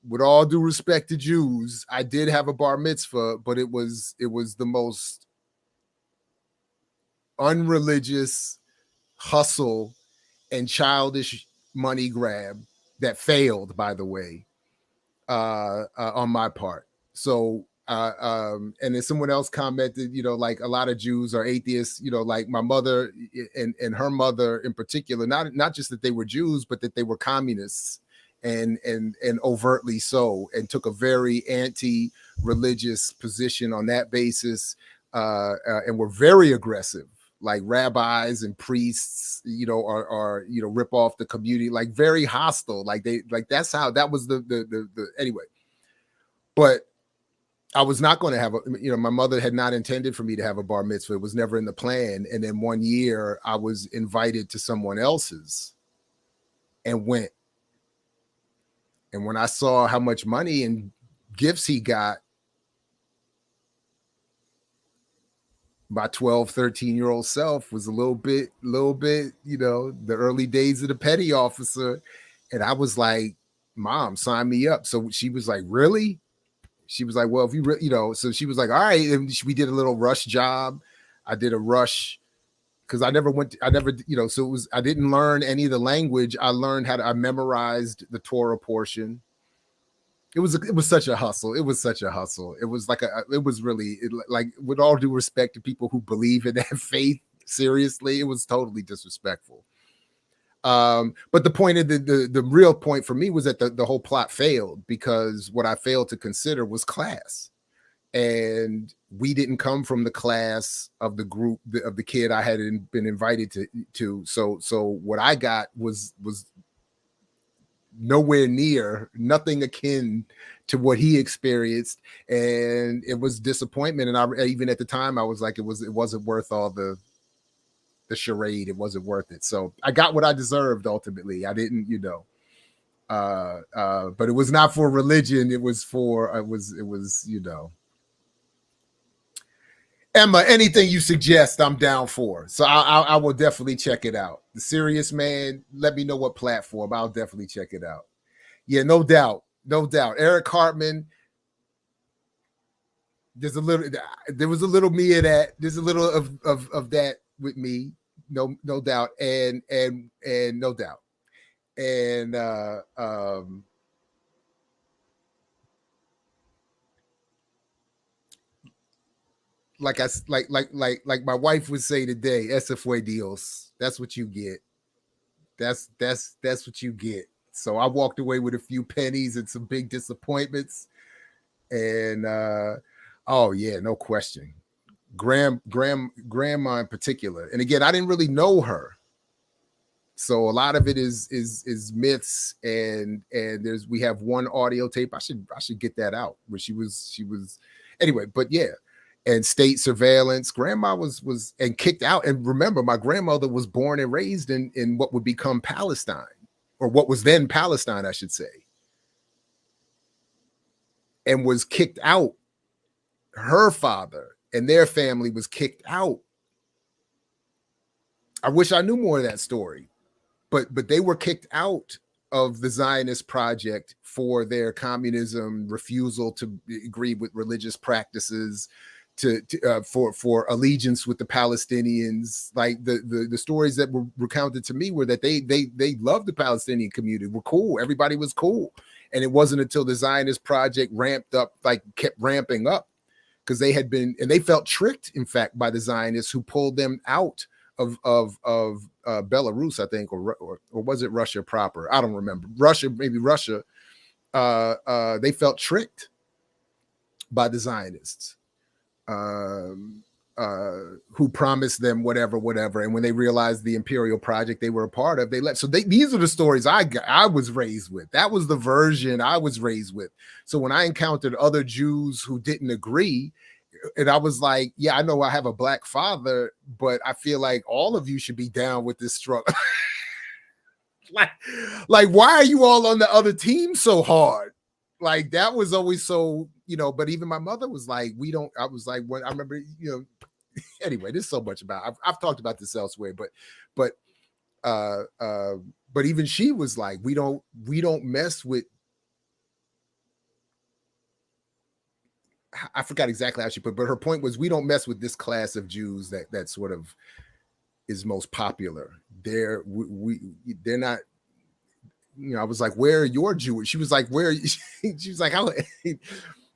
with all due respect to Jews, I did have a bar mitzvah, but it was the most unreligious hustle and childish money grab that failed, by the way, on my part. So and then someone else commented, like a lot of Jews are atheists, like my mother and her mother in particular, not just that they were Jews, but that they were communists and overtly so, and took a very anti-religious position on that basis, and were very aggressive, like rabbis and priests, are rip off the community, like very hostile, that's how that was the anyway. But I was not going to have my mother had not intended for me to have a bar mitzvah. It was never in the plan. And then one year I was invited to someone else's and went. And when I saw how much money and gifts he got, my 12, 13-year-old self was a little bit, the early days of the petty officer. And I was like, Mom, sign me up. So she was like, really? She was like, well, if you, so she was like, all right. And we did a little rush job. I did a rush because I didn't learn any of the language. I memorized the Torah portion. It was such a hustle. It was such a hustle. It was like with all due respect to people who believe in that faith, seriously, it was totally disrespectful. But the point of the real point for me was that the whole plot failed because what I failed to consider was class. and we didn't come from the class of the group of the kid I had been invited to. So what I got was nowhere near, nothing akin to what he experienced, and it was disappointment. And I even at the time I was like, it wasn't worth all the charade. It wasn't worth it. So I got what I deserved ultimately. I didn't, but it was not for religion. It was, Emma, anything you suggest, I'm down for. So I will definitely check it out. The Serious Man, let me know what platform. I'll definitely check it out. Yeah, no doubt. Eric Hartman, there was a little me of that. There's a little of that with me. No doubt. And no doubt. And like my wife would say today, ese fue Dios. That's what you get. That's what you get. So I walked away with a few pennies and some big disappointments. And oh yeah, no question. Grandma in particular. And again, I didn't really know her. So a lot of it is myths, and we have one audio tape. I should get that out where she was anyway, but yeah. And state surveillance. Grandma was and kicked out. And remember, my grandmother was born and raised in what would become Palestine, or what was then Palestine, I should say, and was kicked out. Her father and their family was kicked out. I wish I knew more of that story, but they were kicked out of the Zionist project for their communism, refusal to agree with religious practices, for allegiance with the Palestinians. Like the stories that were recounted to me were that they loved the Palestinian community, were cool, everybody was cool. And it wasn't until the Zionist project ramped up, like kept ramping up, because they had been, and they felt tricked, in fact, by the Zionists who pulled them out of Belarus, I think, or was it Russia proper? I don't remember. Maybe Russia. They felt tricked by the Zionists, who promised them whatever. And when they realized the imperial project they were a part of, they left. So these are the stories I was raised with. That was the version I was raised with. So when I encountered other Jews who didn't agree, and I was like, yeah, I know I have a black father, but I feel like all of you should be down with this struggle. like, why are you all on the other team so hard? Like, that was always so, but even my mother was like, I was like, when I remember, anyway, there's so much about, I've talked about this elsewhere, but even she was like, we don't mess with, I forgot exactly how she put it, but her point was, we don't mess with this class of Jews that sort of is most popular. They're not, I was like, where are your Jewish? She was like, she was like, how?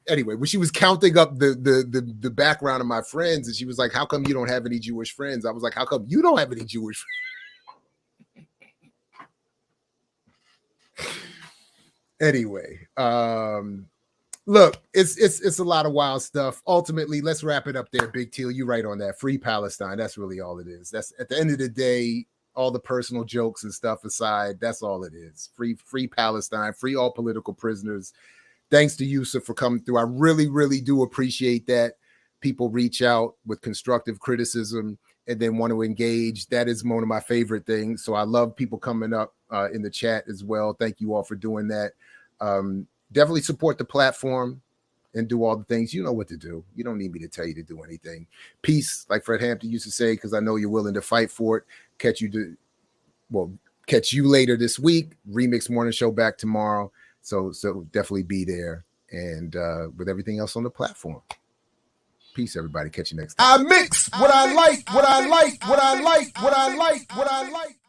Anyway, when she was counting up the background of my friends, and she was like, how come you don't have any Jewish friends? I was like, how come you don't have any Jewish friends? Anyway, look, it's a lot of wild stuff. Ultimately, let's wrap it up there, Big Teal. You right on that. Free Palestine. That's really all it is. That's, at the end of the day, all the personal jokes and stuff aside, that's all it is. Free Palestine, free all political prisoners. Thanks to Yusef for coming through. I really, really do appreciate that. People reach out with constructive criticism and then want to engage. That is one of my favorite things. So I love people coming up in the chat as well. Thank you all for doing that. Definitely support the platform and do all the things. You know what to do. You don't need me to tell you to do anything. Peace, like Fred Hampton used to say, because I know you're willing to fight for it. Catch you later this week. Remix Morning Show back tomorrow. So definitely be there. And with everything else on the platform. Peace, everybody. Catch you next time. I mix what I like, what I like, what I like, what I like, what I like.